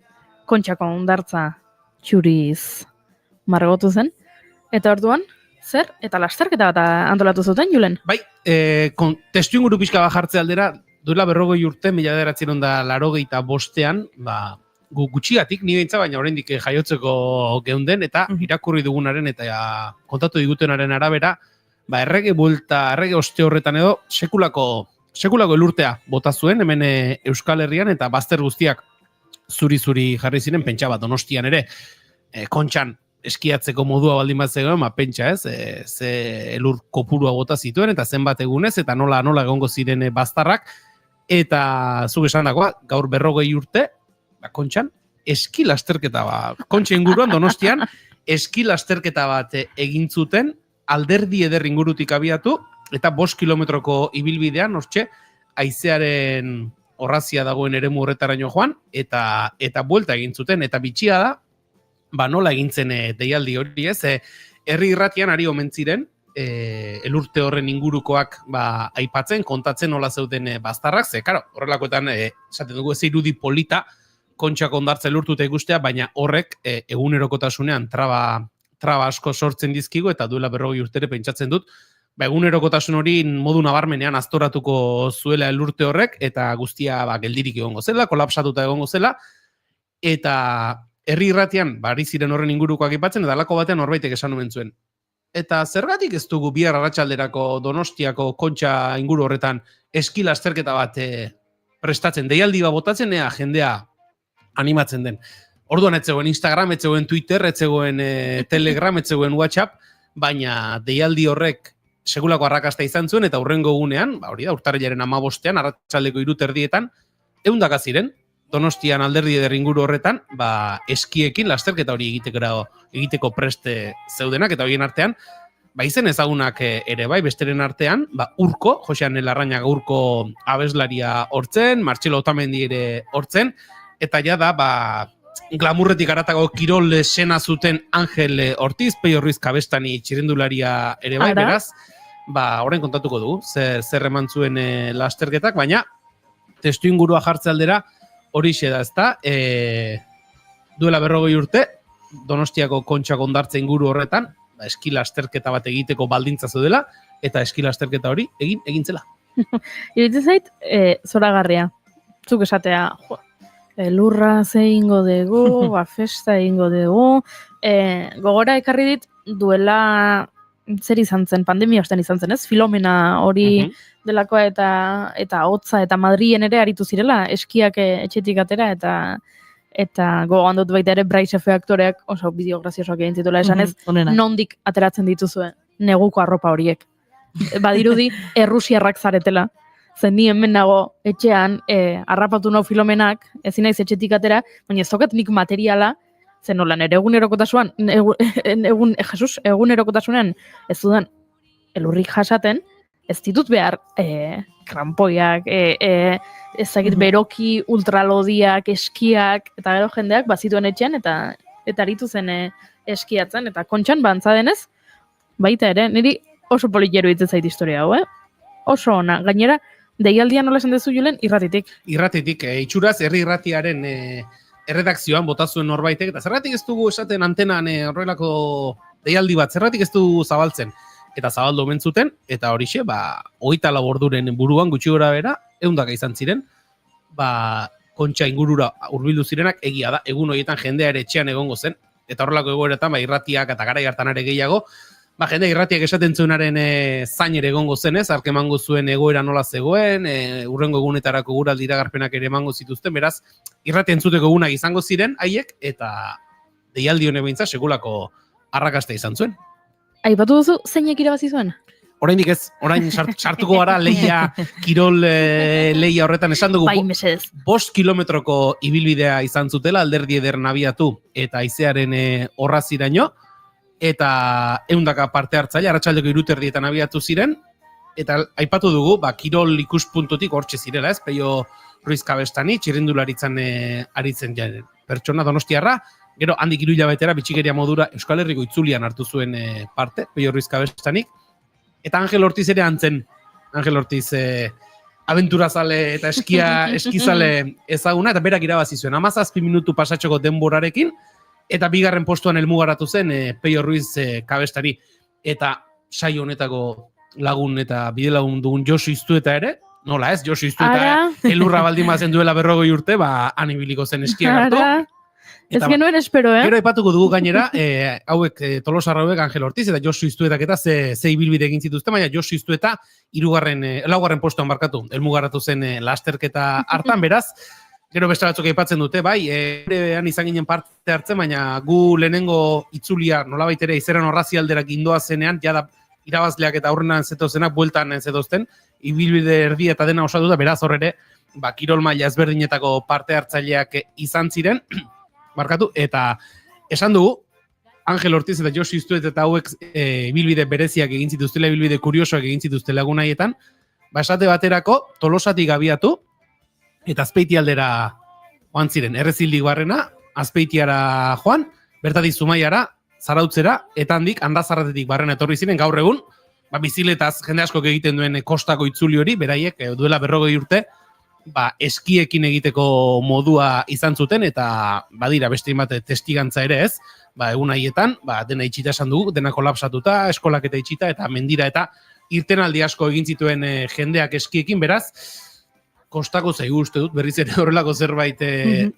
Kontxako hondartza txuriz margotu zen, eta orduan, zer? Eta lasterketa bat antolatu zuten, Julen? Bai, testu inguru pixka bat jartze aldera, duela 40 urte, 1985ean, gu gutxigatik, ni beintza, baina oraindik jaiotzeko geunden, eta irakurri dugunaren eta kontatu digutenaren arabera, errege buelta, errege oste horretan edo, sekulako elurtea bota zuen, hemen Euskal Herrian, eta bazter guztiak zuri-zuri jarri ziren, pentsa bat Donostian ere, Kontxan eskiatzeko modua baldin bat zegoen, pentsa ez, ze elur kopurua bota zituen, eta zenbat egunez, eta nola egongo ziren baztarrak, eta zuk esan dagoa, gaur 40 urte, Kontxan, eski lasterketa bat, Kontxa inguruan, Donostian, eski lasterketa bat egin zuten, alderdi eder ingurutik abiatu, eta 5 kilometroko ibilbidean, hortxe, haizearen orrazia dagoen eremu horretaraino joan, eta buelta egin zuten, eta bitxia da, nola egintzen deialdi hori ez, herri irratian ari omen ziren, elurte horren ingurukoak aipatzen, kontatzen nola zeuden baztarrak, ze, karo, horrelakoetan, esaten dugu ez irudi polita, Kontxako hondartza elurtuta ikustea, baina horrek egunerokotasunean traba asko sortzen dizkigu, eta duela 40 urtere pentsatzen dut, egunerokotasun hori modu nabarmenean aztoratuko zuela elurte horrek, eta guztia geldirik egongo zela, kolapsatuta egongo zela, eta herri irratian, ari ziren horren ingurukoak aipatzen, eta alako batean norbaitek esan omen zuen. eta zergatik ez dugu bihar arratsalderako Donostiako Kontxa inguru horretan eski lasterketa bat prestatzen, deialdi bat botatzen, jendea animatzen den. Orduan ez zegoen Instagram, ez zegoen Twitter, ez zegoen Telegram, ez zegoen WhatsApp, baina deialdi horrek segulako arrakasta izan zuen, eta hurrengo egunean, hori da, urtarrilaren 15ean, arratsaldeko 3:00 100 ziren, Donostian alderdi eder inguru horretan, eskiekin lasterketa hori egiteko preste zeudenak, eta horien artean, izen ezagunak ere bai, besteren artean, Urko, Josean Larrañaga Urko abeslaria hortzen, Martxelo Otamendi ere hortzen, eta ja da, glamurretik aratako kirol sena zuten Angel Ortiz, Peio Ruiz Kabestani txirrindularia ere bai, beraz, orain kontatuko dugu, zer eman zuen lasterketak, baina testu ingurua jartze aldera horixe da, ezta, duela 40 urte, Donostiako Kontxa Hondartza inguru horretan, eski lasterketa bat egiteko baldintza zeudela, eta eski lasterketa hori egin zela. Iruditzen zait, zoragarria. Zuk esatea, lurra ze ingo dugu, festa ingo dugu, gogora ekarri dit duela zer izan zen, pandemia ostean izan zen, ez? Filomena hori delakoa eta hotza eta Madrien ere aritu zirela, eskiak etxetik atera eta gogoan dut baita ere Bryce F. aktoreak oso bideo graziosoak egin zituela esanez, nondik ateratzen dituzue neguko arropa horiek. Badirudi errusiarrak zaretela. Zen ni hemen nago etxean harrapatu nau Filomenak, ezin naiz etxetik atera, baina ez daukat nik materiala, zen nola nire egunerokotasunean ez dudan elurrik jasaten, ez ditut behar krampoiak, ezagit beroki, ultralodiak, eskiak, eta gero jendeak bazituen etxean, eta aritu zen eskiatzen, eta Kontxan bantza denez, baita ere, niri oso politero itzen zait historia hau, oso ona, gainera, deialdia nola esan dezu Julen, irratitik. Irratitik, itxuraz, herri irratiaren erredakzioan botazuen norbaitek, eta zerratik ez dugu esaten antenan horrelako deialdi bat, zerratik ez dugu zabaltzen, eta zabaldu omen zuten, eta horixe, 24 orduren buruan gutxi gora bera, 100 izan ziren, Kontxa ingurura hurbildu zirenak, egia da, egun horietan jendea ere etxean egongo zen, eta horrelako egoeretan, irratiak eta garai hartan ere gehiago, jende irratiak esaten zuenaren zain ere egongo zenez, ark emango zuen egoera nola zegoen, urrengo egunetarako guraldi iragarpenak ere emango zituzten, beraz, irratien zuteko egunak izango ziren, haiek, eta deialdi honen behintzat segulako arrakasta izan zuen. Aipatu duzu, zeinek irabazi zuen? Oraindik ez, orain sartuko gara leia, kirol leia horretan esan dugu. 5 kilometroko ibilbidea izan zutela, alderdi eder nabiatu eta haizearen horraziraino, eta 100 parte hartzaile, arratsaldeko 3:00 abiatu ziren, eta aipatu dugu, kirol ikuspuntutik hortxe zirela, ez? Peio Ruiz Kabestani, txirrindularitzan aritzen jaren pertsona donostiarra, gero handik 3 hilabetera bitxikeria modura Euskal Herriko itzulian hartu zuen parte, Peio Ruiz Kabestanik, eta Angel Ortiz ere antzen. Angel Ortiz abenturazale eta eskizale ezaguna, eta berak irabazi zuen, 17 minutu pasatxoko denborarekin, eta 2. postuan helmugaratu zen Peio Ruiz Kabestari, eta saio honetako lagun eta bidelagun dugun Josu Iztueta ere, nola ez, Josu Iztueta elurra baldin bazen duela 40 urte, han ibiliko zen eskiak hartu. Ez genuen espero, Gero aipatuko dugu gainera, hauek Tolosarra hauek Angel Ortiz eta Josu Iztuetak eta ze ibilbide egin zituzten, baina Josu Iztueta 4. postuan barkatu, helmugaratu zen lasterketa hartan, beraz, gero beste batzuk aipatzen dute, erean izan ginen parte hartzen, baina gu lehenengo itzulia nolabait ere izeran horrazi alderak indoa zenean, jada irabazleak eta aurrenan zetozenak, bueltan zetozten, ibilbide erdi eta dena osatuta, beraz horre, kirol maila ezberdinetako parte hartzaileak izan ziren, barkatu, eta esan dugu, Angel Ortiz eta Josu Iztuet eta hauek ibilbide bereziak egin zituztela, ibilbide kuriosoak egin zituztela egun haietan, esate baterako Tolosatik abiatu, eta Azpeiti aldera joan ziren, Errezildik barrena, Azpeitiara joan, bertatik Zumaiara, Zarautzera, eta handik Handazarratetik barrena etorri ziren, gaur egun, biziletaz jende askok egiten duen kostako itzuli hori, beraiek duela 40 urte, eskiekin egiteko modua izan zuten, eta badira beste bat testigantza ere ez, egun haietan, dena itxita esan dugu, dena kolapsatuta, eskolak eta itxita, eta mendira eta irtenaldi asko egin zituen jendeak eskiekin, beraz, kostako zaigu uste dut, berriz ere horrelako zerbait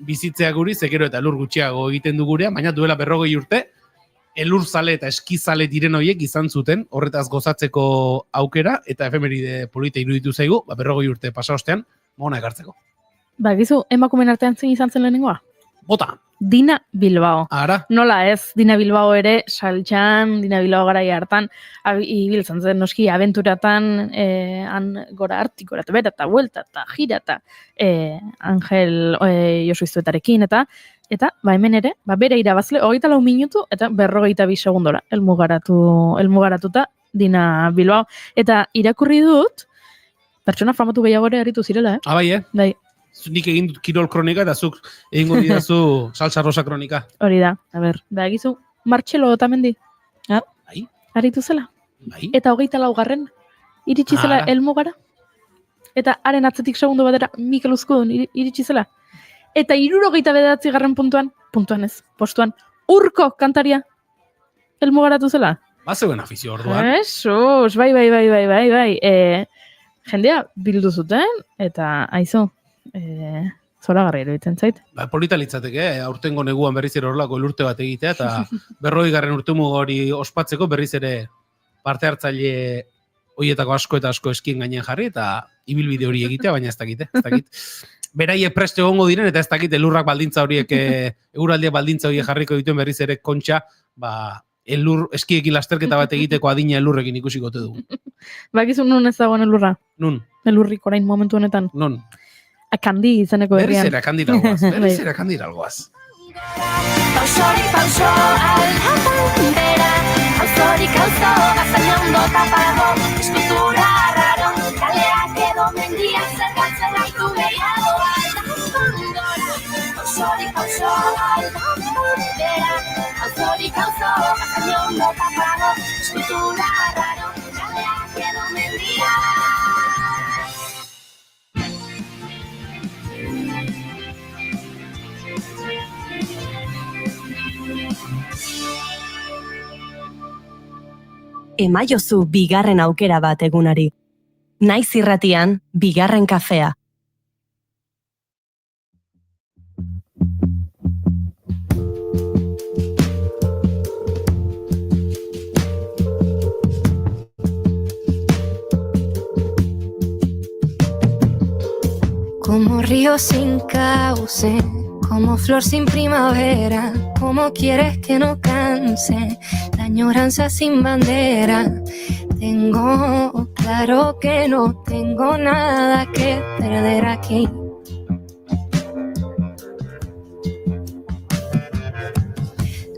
bizitzea guri, zekero eta lur gutxiago egiten du gurea, baina duela 40 urte, elurzale eta eskizale diren horiek izan zuten, horretaz gozatzeko aukera, eta efemeride polita iruditu zaigu, 40 urte pasa ostean, mona ekartzeko. Gizu, emakumen artean zein izan zen lehenengoa? Bota. Dina Bilbao. Ara. Nola ez, Dina Bilbao ere, saltxan, Dina Bilbao garaia hartan, ibiltzen zen noski abenturatan, han gora hartik, gora eta bera, eta buelta, eta gira, eta Angel Josu Iztuetarekin, eta hemen ere, bere irabazle, 24 minutu, eta 42 segundora, elmugaratuta Dina Bilbao. Eta irakurri dut, pertsona famatu gehiago ere aritu zirela, Bai, Bai. Nik egin dut kirol kronika eta zuk egingo didazu salsa rosa kronika. Hori da, egizu, Martxelo Otamendi. Bai. Aritu zela. Bai. Eta 24 iritsi zela helmugara. Eta haren atzetik segundu batera Mikel Uzkudun iritsi zela. Eta 79. puntuan ez, postuan, Urko kantaria helmugaratu zela. Zeuen afizio orduan. Jesus, bai. Jendea bildu zuten, eta aizu, zoragarri iruditzen zait. Polita litzateke, aurtengo neguan berriz ere horrelako elurte bat egitea, eta 40. urtemuga hori ospatzeko berriz ere parte hartzaile horietako asko eta asko eskien gainean jarri, eta ibilbide hori egitea, baina ez dakit. Beraiek preste egongo diren, eta ez dakit elurrak baldintza horiek, eguraldiak baldintza horiek jarriko dituen berriz ere kontxa, elur eskiekin lasterketa bat egiteko adina elurrekin ikusiko te dugu. Bakizu nun ez dagoen elurra? Nun? Elurrik orain momentu honetan? Nun? Akandi izeneko herrian. Berriz ere akandiralgoaz. Pausorik pauso aldapan bera, pausorik auzo gaztaina ondo tapago, eskultura raro, kaleak edo mendiak zergatzen gaitu gehiago aldapan gora. Pausorik pauso aldapan bera, pausorik auzo gaztaina ondo tapago, eskultura raro, kaleak edo mendiak. Emaiozu bigarren aukera bat egunari. Naiz irratian, bigarren kafea. Como río sin cauce, como flor sin primavera, como quieres que no canse, la añoranza sin bandera. Tengo claro que no tengo nada que perder aquí.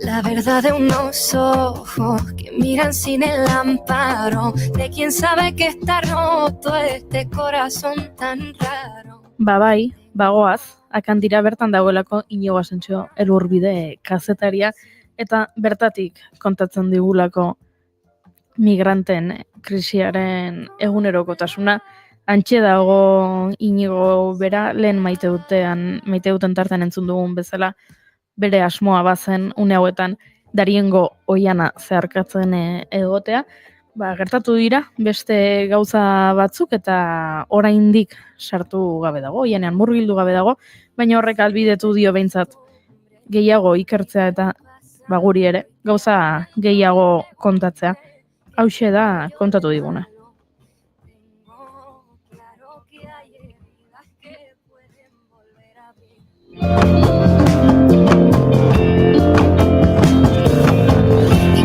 La verdad de unos ojos que miran sin el amparo de quien sabe que está roto este corazón tan raro. Bai, bagoaz, Akandira bertan dagoelako Inigo Asentzio Elurbide kazetaria, eta bertatik kontatzen digulako migranten krisiaren egunerokotasuna. Antxe dago Inigo bera, lehen maite duten tartean entzun dugun bezala, bere asmoa bazen une hauetan Dariengo oiana zeharkatzen egotea. Gertatu dira beste gauza batzuk eta oraindik sartu gabe dago, oianean murgildu gabe dago, baina horrek albidetu dio behintzat gehiago ikertzea eta guri ere gauza gehiago kontatzea. Hauxe da kontatu diguna.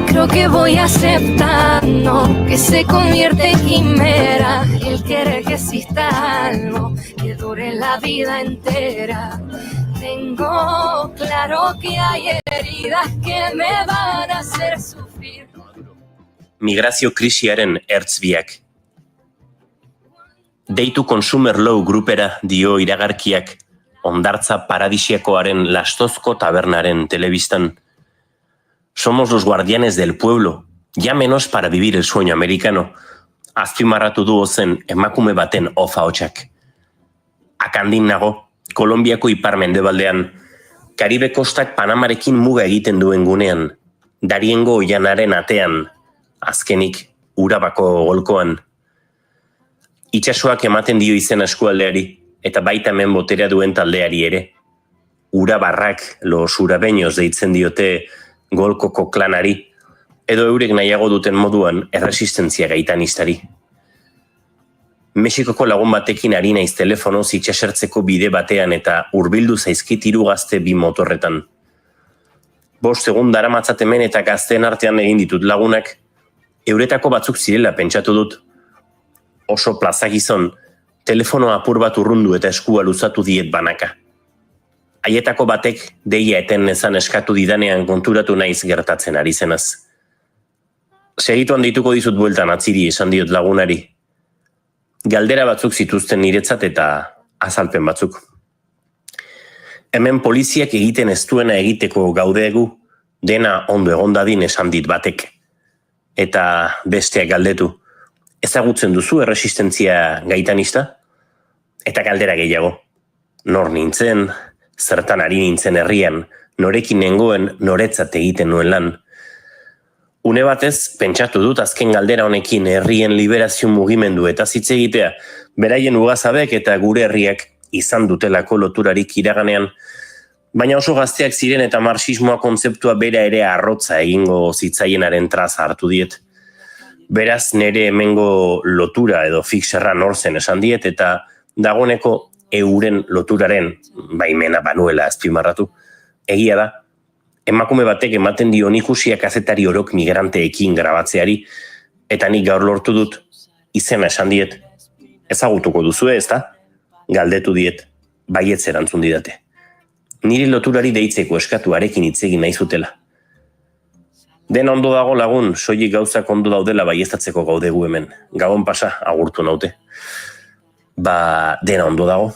Creo que voy aceptando que se convierte en quimera el querer que exista algo que dure la vida entera. Tengo claro que hay heridas que me van a hacer sufrir. Migrazio krisiaren ertzbiak. Deitu Consumer Law grupera dio iragarkiak hondartza paradisiakoaren lastozko tabernaren telebistan. Somos los guardianes del pueblo, llámenos para vivir el sueño americano. Azpimarratu du zen emakume baten ofa-hotsak. Akandin nago, Kolonbiako ipar-mendebaldean, Karibe kostak Panamarekin muga egiten duen gunean, Dariengo oianaren atean, azkenik Urabako golkoan. Itsasoak ematen dio izen eskualdeari, eta baita hemen boterea duen taldeari ere. Urabarrak, los urabeños deitzen diote Golkoko klanari, edo eurek nahiago duten moduan erresistentzia gaitanistari. Mexikoko lagun batekin ari naiz telefonoz itxasertzeko bide batean eta hurbildu zaizkit 3 gazte 2 motorretan. 5 egun daramatzat hemen eta gazteen artean egin ditut lagunak, euretako batzuk zirela pentsatu dut. Oso plazagizon, telefono apur bat urrundu eta eskua luzatu diet banaka. Haietako batek deia eten nezan eskatu didanean konturatu naiz gertatzen ari zenaz. Segituan deituko dizut bueltan atziri esan diot lagunari. Galdera batzuk zituzten niretzat eta azalpen batzuk. Hemen poliziak egiten ez duena egiteko gaudegu, dena ondo egon dadin esan dit batek. Eta besteak galdetu, ezagutzen duzu erresistentzia gaitanista? Eta galdera gehiago. Nor nintzen, zertan ari nintzen herrian, norekin nengoen, noretzat egiten nuen lan. Une batez, pentsatu dut azken galdera honekin herrien liberazio mugimendu eta hitz egitea, beraien ugazabek eta gure herriak izan dutelako loturarik iraganean, baina oso gazteak ziren eta marxismoa kontzeptua bera ere arrotza egingo zitzaienaren traza hartu diet. Beraz, nere hemengo lotura edo fixerra norzen esan diet eta dagoeneko euren loturaren baimena banuela azpimarratu. Egia da, emakume batek ematen dio ikusia kazetari orok migranteekin grabatzeari, eta nik gaur lortu dut, izena esan diet. Ezagutuko duzue, ezta? Galdetu diet, baietz erantzun didate. Niri loturari deitzeko eskatu arekin hitz egin nahi zutela. Den ondo dago lagun, soilik gauzak ondo daudela baieztatzeko gaudegu hemen. Gabon pasa, agurtu naute. Dena ondo dago.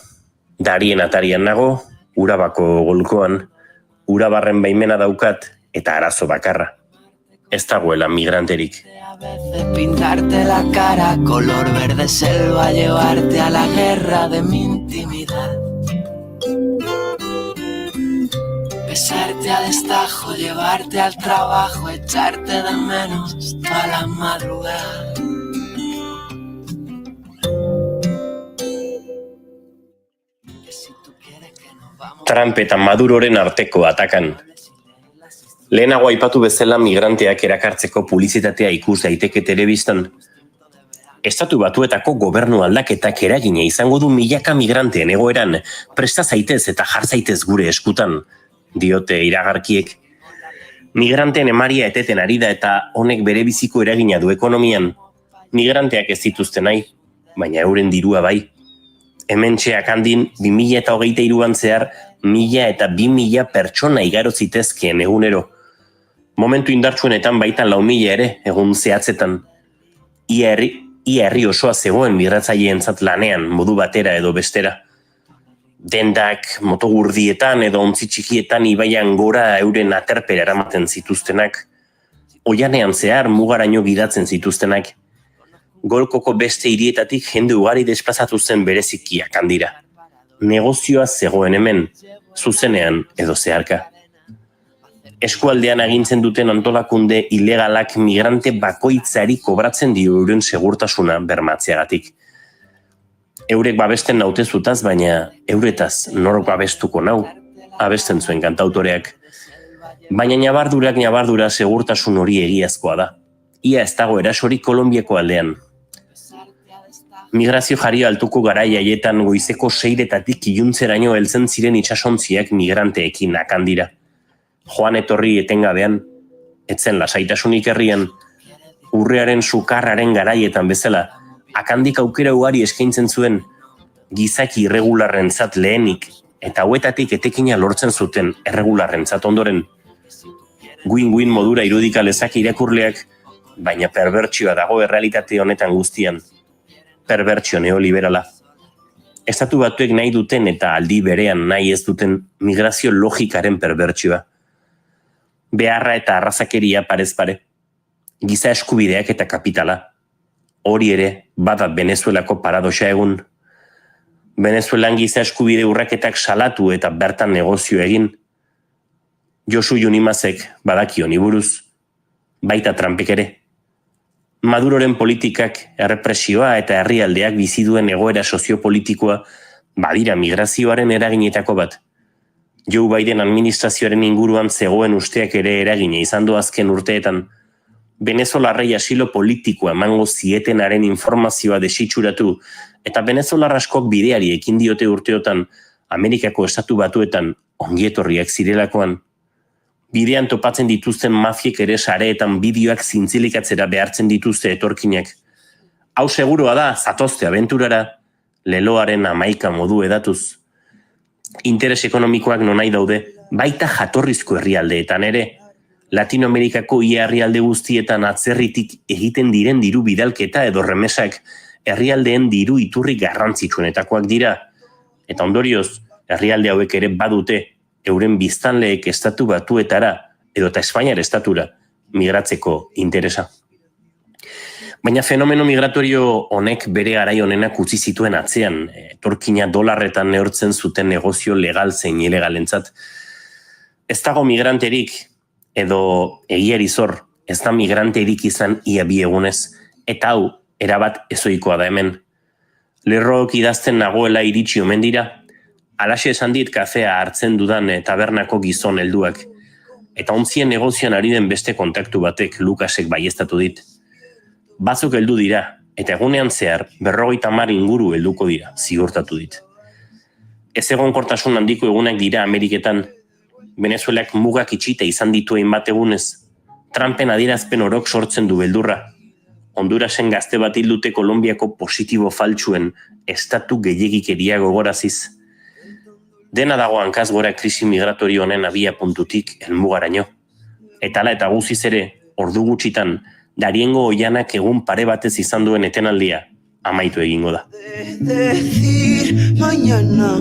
Darien atarian nago, Urabako golkoan, Urabarren baimena daukat eta arazo bakarra. Ez dagoela migranterik. Pintarte la cara color verde selva, llevarte a la guerra de mi intimidad. Besarte a destajo, llevarte al trabajo, echarte de menos toda la madrugada. Trump eta Maduroren arteko atakan. Lehenago aipatu bezala migranteak erakartzeko publizitatea ikus daiteke telebistan. Estatu Batuetako gobernu aldaketak eragina izango du milaka migranteen egoeran, presta zaitez eta jar zaitez gure eskutan, diote iragarkiek. Migranteen emaria eteten ari da eta honek bere biziko eragina du ekonomian. Migranteak ez dituzte nahi, baina euren dirua bai. Hementxeak handin 2023an zehar 1000 eta 2000 pertsona igaro zitezkeen egunero. Momentu indartsuenetan baita 4000 ere egun zehatzetan. Ia herri osoa zegoen migratzaileentzat lanean modu batera edo bestera. Dendak, motogurdietan edo ontzi txikietan ibaian gora euren aterpera eramaten zituztenak. Oianean zehar mugaraino gidatzen zituztenak. Golkoko beste hirietatik jende ugari desplazatu zen berezikiak handira. Negozioa zegoen hemen, zuzenean edo zeharka. Eskualdean agintzen duten antolakunde ilegalak migrante bakoitzari kobratzen dio euren segurtasuna bermatzeagatik. Eurek babesten naute zutaz, baina euretaz norok babestuko nau, abesten zuen kantautoreak. Baina ñabardura segurtasun hori egiazkoa da. Ia ez dago erasorik Kolonbiako aldean. Migrazio jari altuko garai haietan goizeko 6 iluntzeraino heltzen ziren itsasontziak migranteekin akandira. Joan etorri etengabean, etzen lasaitasunik herrian, urrearen sukarraren garaietan bezala, akandik aukera ugari eskaintzen zuen, gizaki irregularrentzat lehenik, eta hauetatik etekina lortzen zuten erregularrentzat ondoren. Win-win modura irudika lezake irakurleak, baina perbertsioa dago errealitate honetan guztian. Perbertsio neoliberala. Estatu Batuek nahi duten eta aldi berean nahi ez duten migrazio logikaren perbertsioa. Beharra eta arrazakeria parez pare. Giza eskubideak eta kapitala. Hori ere, bada Venezuelako paradoxa egun. Venezuelan giza eskubide urraketak salatu eta bertan negozio egin. Josu Junimazek badaki honi buruz, baita Trumpek ere. Maduroren politikak, errepresioa eta herrialdeak bizi duen egoera soziopolitikoa badira migrazioaren eraginetako bat. Joe Biden administrazioaren inguruan zegoen usteak ere eragina izan du azken urteetan. Venezolarrei asilo politikoa emango zietenaren informazioa desitxuratu eta venezolar askok bideari ekin diote urteotan Amerikako estatu batuetan ongietorriak zirelakoan. Bidean topatzen dituzten mafiek ere sareetan bideoak zintzilikatzera behartzen dituzte etorkinak. Hau seguroa da, zatozte abenturara, leloaren 11 modu edatuz. Interes ekonomikoak nonai daude, baita jatorrizko herrialdeetan ere. Latinoamerikako ia herrialde guztietan atzerritik egiten diren diru bidalketa edo remesak herrialdeen diru iturri garrantzitsuenetakoak dira. Eta ondorioz, herrialde hauek ere badute euren biztanleek estatu batuetara edo eta Espainiar estatura migratzeko interesa. Baina fenomeno migratorio honek bere garai honenak utzi zituen atzean, etorkina dolarretan neurtzen zuten negozio legal zein ilegalentzat. Ez dago migranterik edo egiari zor, ez da migranterik izan ia bi egunez, eta hau erabat ezoikoa da hemen. Lerrook idazten nagoela iritsi omen dira, alaxe esan dit kafea hartzen dudan tabernako gizon helduak, eta ontzien negozioan ari den beste kontaktu batek Lukasek baieztatu dit. Batzuk heldu dira, eta egunean zehar 50 inguru helduko dira, zigortatu dit. Ez egonkortasun handiko egunak dira Ameriketan, Venezuelak mugak itxita izan dituen bat egunez, Trumpen adierazpen orok sortzen du beldurra. Hondurasen gazte bat hil dute Kolonbiako positibo faltsuen estatu gehiegikeria gogoraziz. Dena dago hankaz gora krisi migratorio honen abia puntutik helmugaraino. Eta ala eta guziz ere, ordu gutxitan, Dariengo oianak egun pare batez izan duen etenaldia amaitu egingo da. Decir mañana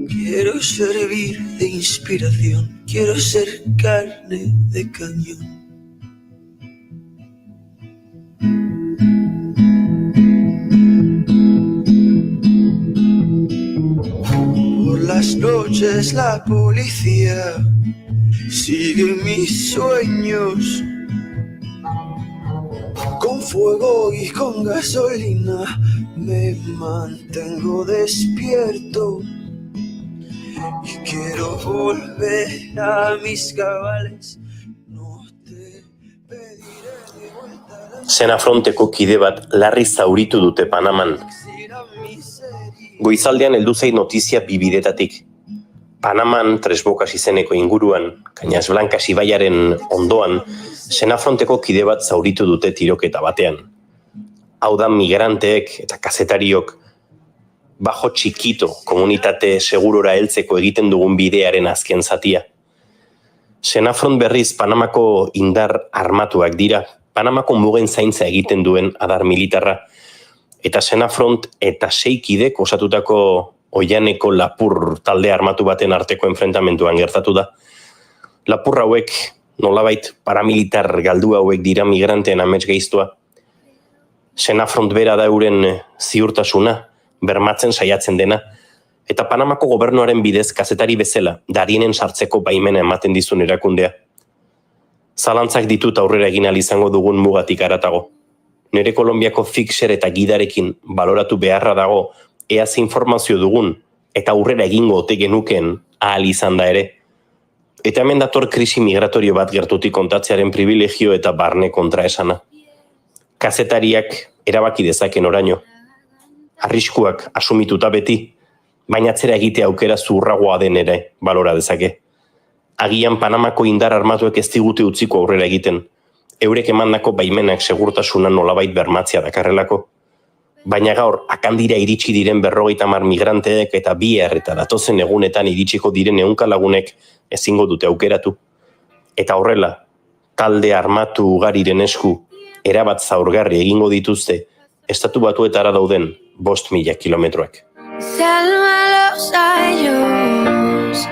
quiero servir de inspiración, quiero ser carne de cañón. Por las noches la policía sigue mis sueños, con fuego y con gasolina me mantengo despierto y quiero volver a mis cabales. Senafronteko kide bat larri zauritu dute Panaman. Goizaldean heldu zait notizia bibidetatik. Panaman, Tresbokas izeneko inguruan, Cañas Blancas ibaiaren ondoan, Senafronteko kide bat zauritu dute tiroketa batean. Hau da migranteek eta kazetariok Bajo Chiquito komunitate segurora heltzeko egiten dugun bidearen azken zatia. Senafront berriz Panamako indar armatuak dira, Panamako mugen zaintza egiten duen adar militarra, eta Senafront eta 6 kidek osatutako Oianeko lapur talde armatu baten arteko enfrentamentuan gertatu da. Lapur hauek, nolabait paramilitar galdu hauek dira migranteen amets geiztua. Senafront bera da euren ziurtasuna, bermatzen saiatzen dena, eta Panamako gobernuaren bidez kazetari bezala Darienen sartzeko baimena ematen dizun erakundea. Zalantzak ditut aurrera egin ahal izango dugun mugatik haratago. Nere Kolonbiako fixer eta gidarekin baloratu beharra dago ea ze informazio dugun eta aurrera egingo ote genukeen ahal izan da ere. Eta hemen dator krisi migratorio bat gertutik kontatzearen privilegio eta barne kontraesana. Kazetariak erabaki dezaken oraino. Arriskuak asumituta beti, baina atzera egitea aukera zurragoa den ere balora dezake. Agian Panamako indar armatuek ez digute utziko aurrera egiten, eurek emandako baimenak segurtasuna nolabait bermatzea dakarrelako. Baina gaur, akandira iritsi diren 50 migranteek eta bihar eta datozen egunetan iritsiko diren 100 lagunek ezingo dute aukeratu. Eta horrela, talde armatu ugariren esku, erabat zaurgarri egingo dituzte, estatu batuetara dauden 5.000 kilometroak. Sálvalos a ellos,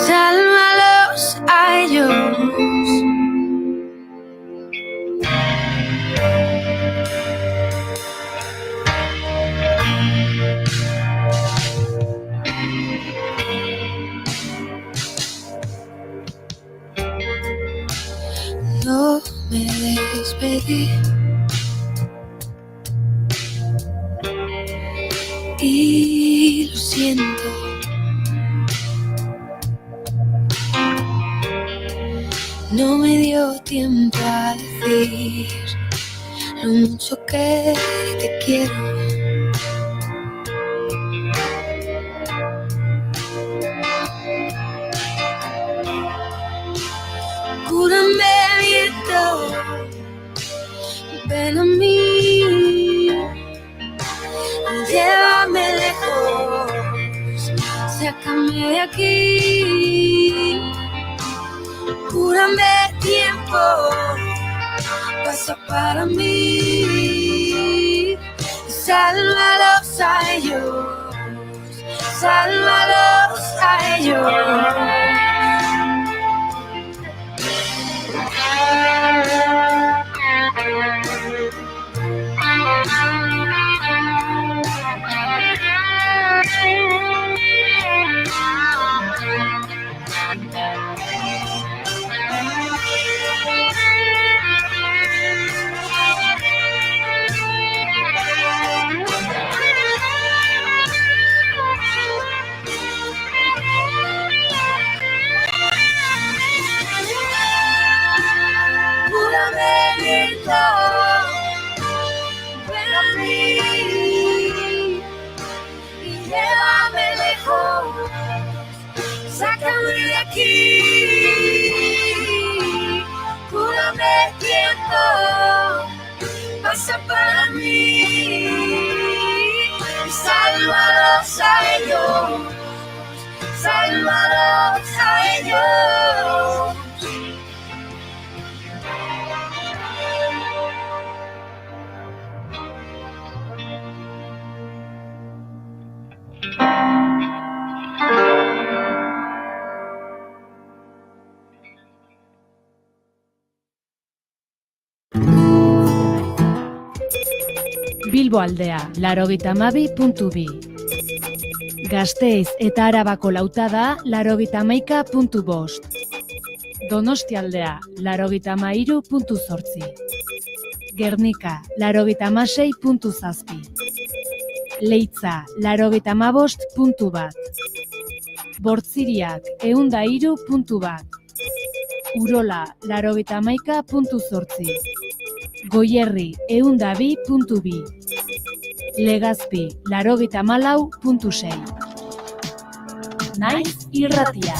sálvalos a ellos. No me despedí, y lo siento. No me dio tiempo a decir lo mucho que te quiero. Cúrame viento, ven a mí, llévame lejos, sácame de aquí. Cúrame tiempo, pasa para mí. Sálvalos a ellos, sálvalos a ellos. Ven a mí y llévame lejos, sácame de aquí. Cúrame tiempo, pasa para mí. Sálvalos a ellos, sálvalos a ellos. Bilbo aldea, 82.2. Gasteiz eta Arabako lautada, 91.5. Donosti aldea, 93.8. Gernika, 96.7. Leitza, 95.1. Bortziriak, 103.1. Urola, 91.8. Goierri, 102.2. Legazpi, 94.6. Naiz irratia.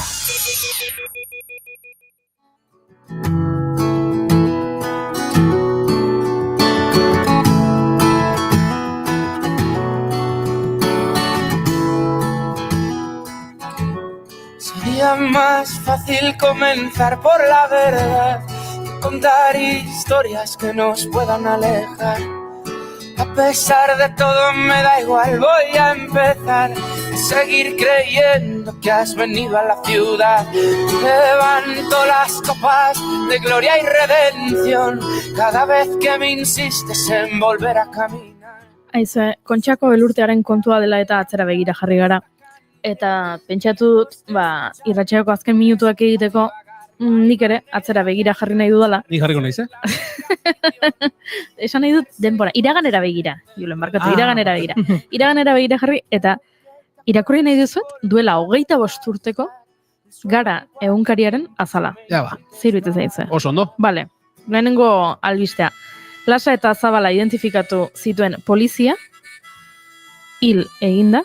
Sería más fácil comenzar por la verdad que contar historias que nos puedan alejar. A pesar de todo me da igual, voy a empezar a seguir creyendo que has venido a la ciudad. Levanto las copas de gloria y redención cada vez que me insistes en volver a caminar. Aizue, Kontxako elurtearen kontua dela eta atzera begira jarri gara. Eta pentsatu dut, irratsaioako azken minutuak egiteko, nik ere atzera begira jarri nahi dudala. Ni jarriko naiz, Esan nahi dut denbora, iraganera begira. Julen barkatu, iraganera begira. Iraganera begira jarri, eta irakurri nahi duzuet, duela 25 urteko gara egunkariaren azala. Ja ba. Zirbitu zaitze. Oso ondo. Bale, lehenengo albistea. Lasa eta Zabala identifikatu zituen polizia, hil eginda,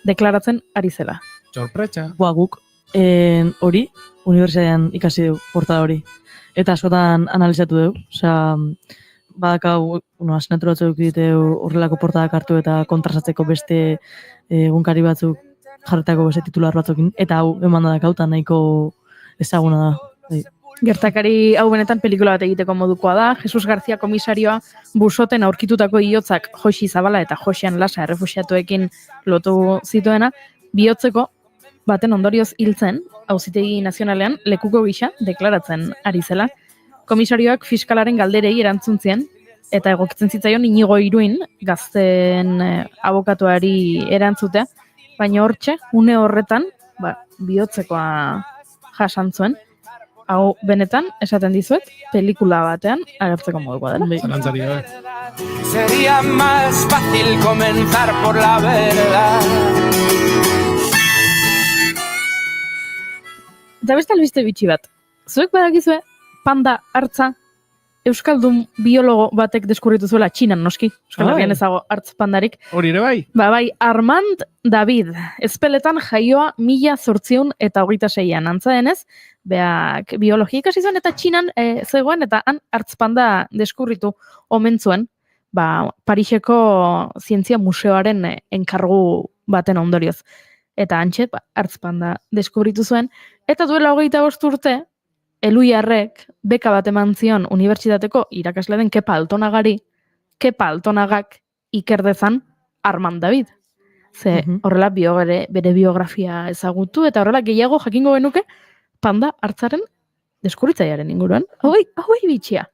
deklaratzen ari zela. Sorpresa. Guk hori, unibertsitatean ikasi dugu portada hori. Eta askotan analizatu dugu. Osea, badakau, asinatu batzuk diteu horrelako portadak hartu eta kontrasatzeko beste egunkari batzuk jarretako beste titular batzukin. Eta hau eman da dakauta nahiko ezaguna da. Gertakari hau benetan pelikula bat egiteko modukoa da. Jesus García komisarioa busoten aurkitutako hilotzak Josi Zabala eta Josian Lasa errefuxiatuekin lotu zituena, bihotzeko baten ondorioz hiltzen, Auzitegi Nazionalean lekuko gisa deklaratzen ari zela. Komisarioak fiskalaren galderei erantzun zien, eta egokitzen zitzaion Inigo Iruin, gazten abokatuari erantzutea, baina hortxe, une horretan, bihotzekoa jasan zuen, hau benetan, esaten dizuet, pelikula batean agertzeko modukoa dela. Zalantzari gabe. Sería más fácil comenzar por la verdad. Eta beste albiste bitxi bat. Zuek badakizue, panda hartza, euskaldun biologo batek deskurritu zuela Txinan noski. Euskal Herrian ezago hartz pandarik. Hori ere bai? Bai, Armand David. Ezpeletan jaioa 1826an. Antza denez, beak biologia ikasi zuen eta Txinan zegoen eta han hartz panda deskurritu omen zuen. Pariseko Zientzia Museoaren enkargu baten ondorioz. Eta antxe, hartz panda deskubritu zuen. Eta duela 25 urte, Eluiarrek beka bat eman zion unibertsitateko irakasle den Kepa Altonagak iker dezan Armand David. Ze horrela bere biografia ezagutu eta horrela gehiago jakingo genuke panda hartzaren deskubritzailearen inguruan. Hoi bitxia.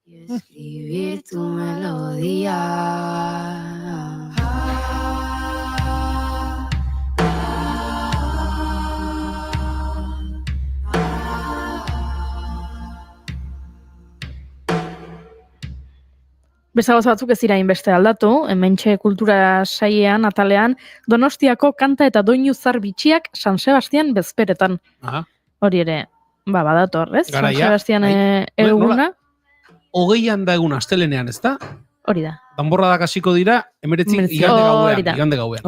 Escribir tu melodía. Beste gauza batzuk ez dira inbeste aldatu, hementxe kultura sailean, atalean, Donostiako kanta eta doinu zar bitxiak San Sebastian bezperetan. Hori ere, badator, ez? San Sebastian eguna. 20an da egun astelenean, ez da? Hori da. Danborradak hasiko dira, 19 igande gauean.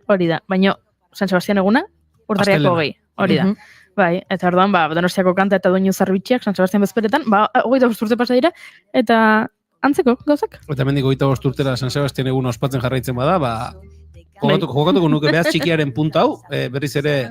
Hori da. Baina San Sebastian eguna, urtarriako 20. Hori da. Bai, eta orduan, Donostiako kanta eta doinu zar bitxiak San Sebastian bezperetan, 25 urte pasa dira, eta antzeko, gauzak? Eta mendik 25 urtera San Sebastian egun ospatzen jarraitzen bada, jokatuko nuke behaz txikiaren punta hau, berriz ere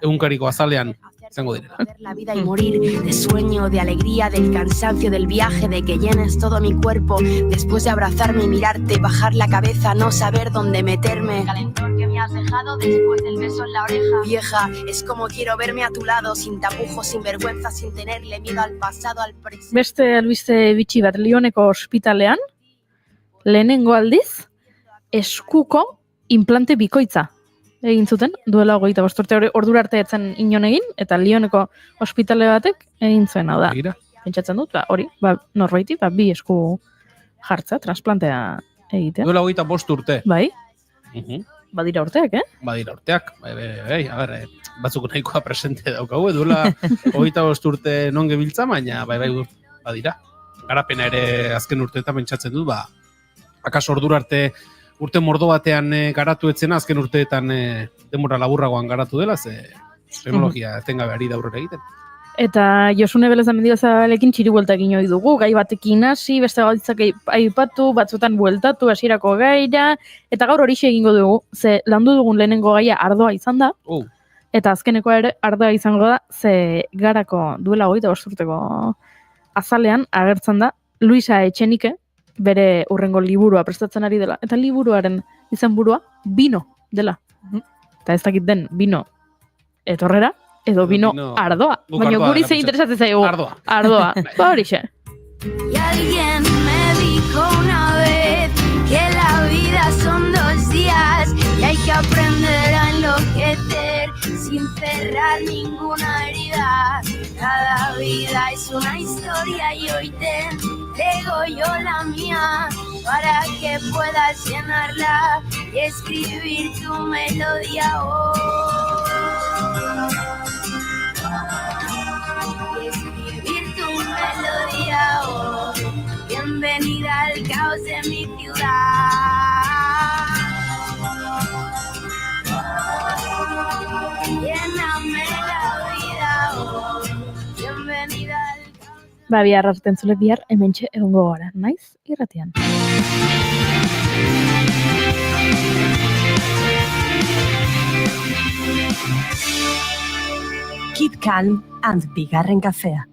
egunkariko azalean izango direla. La vida y morir, de sueño, de alegría, del cansancio, del viaje, de que llenes todo mi cuerpo, después de abrazarme y mirarte, bajar la cabeza, no saber dónde meterme. El calentón que me has dejado después del beso en la oreja. Vieja, es como quiero verme a tu lado, sin tapujos, sin vergüenza, sin tenerle miedo al pasado, al presente. Beste albiste bitxi bat, Lioneko ospitalean, lehenengo aldiz, eskuko implante bikoitza egin zuten, duela 25 urte ordura arte etzen inon egin, eta Lioneko ospitale batek egin zuen, hau da. Pentsatzen dut, hori, norbaiti, bi esku jartza, transplantea egitea. Duela 25 urte. Bai. Badira urteak, Badira urteak, bai, batzuk nahikoa presente daukagu, duela 25 urte non gebiltza, baina, bai, badira. Garapena ere azken urteetan pentsatzen dut, akaso ordura arte urte mordo batean garatu etzena, azken urteetan denbora laburragoan garatu dela, ze teknologia etengabe ari da aurrera egiten. Eta Josune Beleza Mendibazabalekin txiri buelta egin ohi dugu, gai batekin hasi, beste gautzak aipatu, batzuetan bueltatu, hasierako gaira, eta gaur horixe egingo dugu, ze landu dugun lehenengo gaia ardoa izan da, eta azkeneko ere ardoa izango da, ze garako duela 25 urteko azalean agertzen da, Luisa Etxenike, bere urrengo liburua prestatzen ari dela, eta liburuaren izenburua Bino dela. Eta ez dakit den Bino etorrera, edo Bino ardoa. Baina guri ze interesatzen zaigu. Ardoa. Horixe. Y alguien me dijo una vez que la vida son 2 días y hay que aprender a enloquecer sin cerrar ninguna herida. Cada vida es una historia y hoy te entrego yo la mía para que puedas llenarla y escribir tu melodía y escribir tu melodía Bienvenida al caos de mi ciudad. Lléname la vida Bienvenida al Bihar arten zule bihar hementxe egongo gara, naiz irratian. Keep calm and bigarren kafea.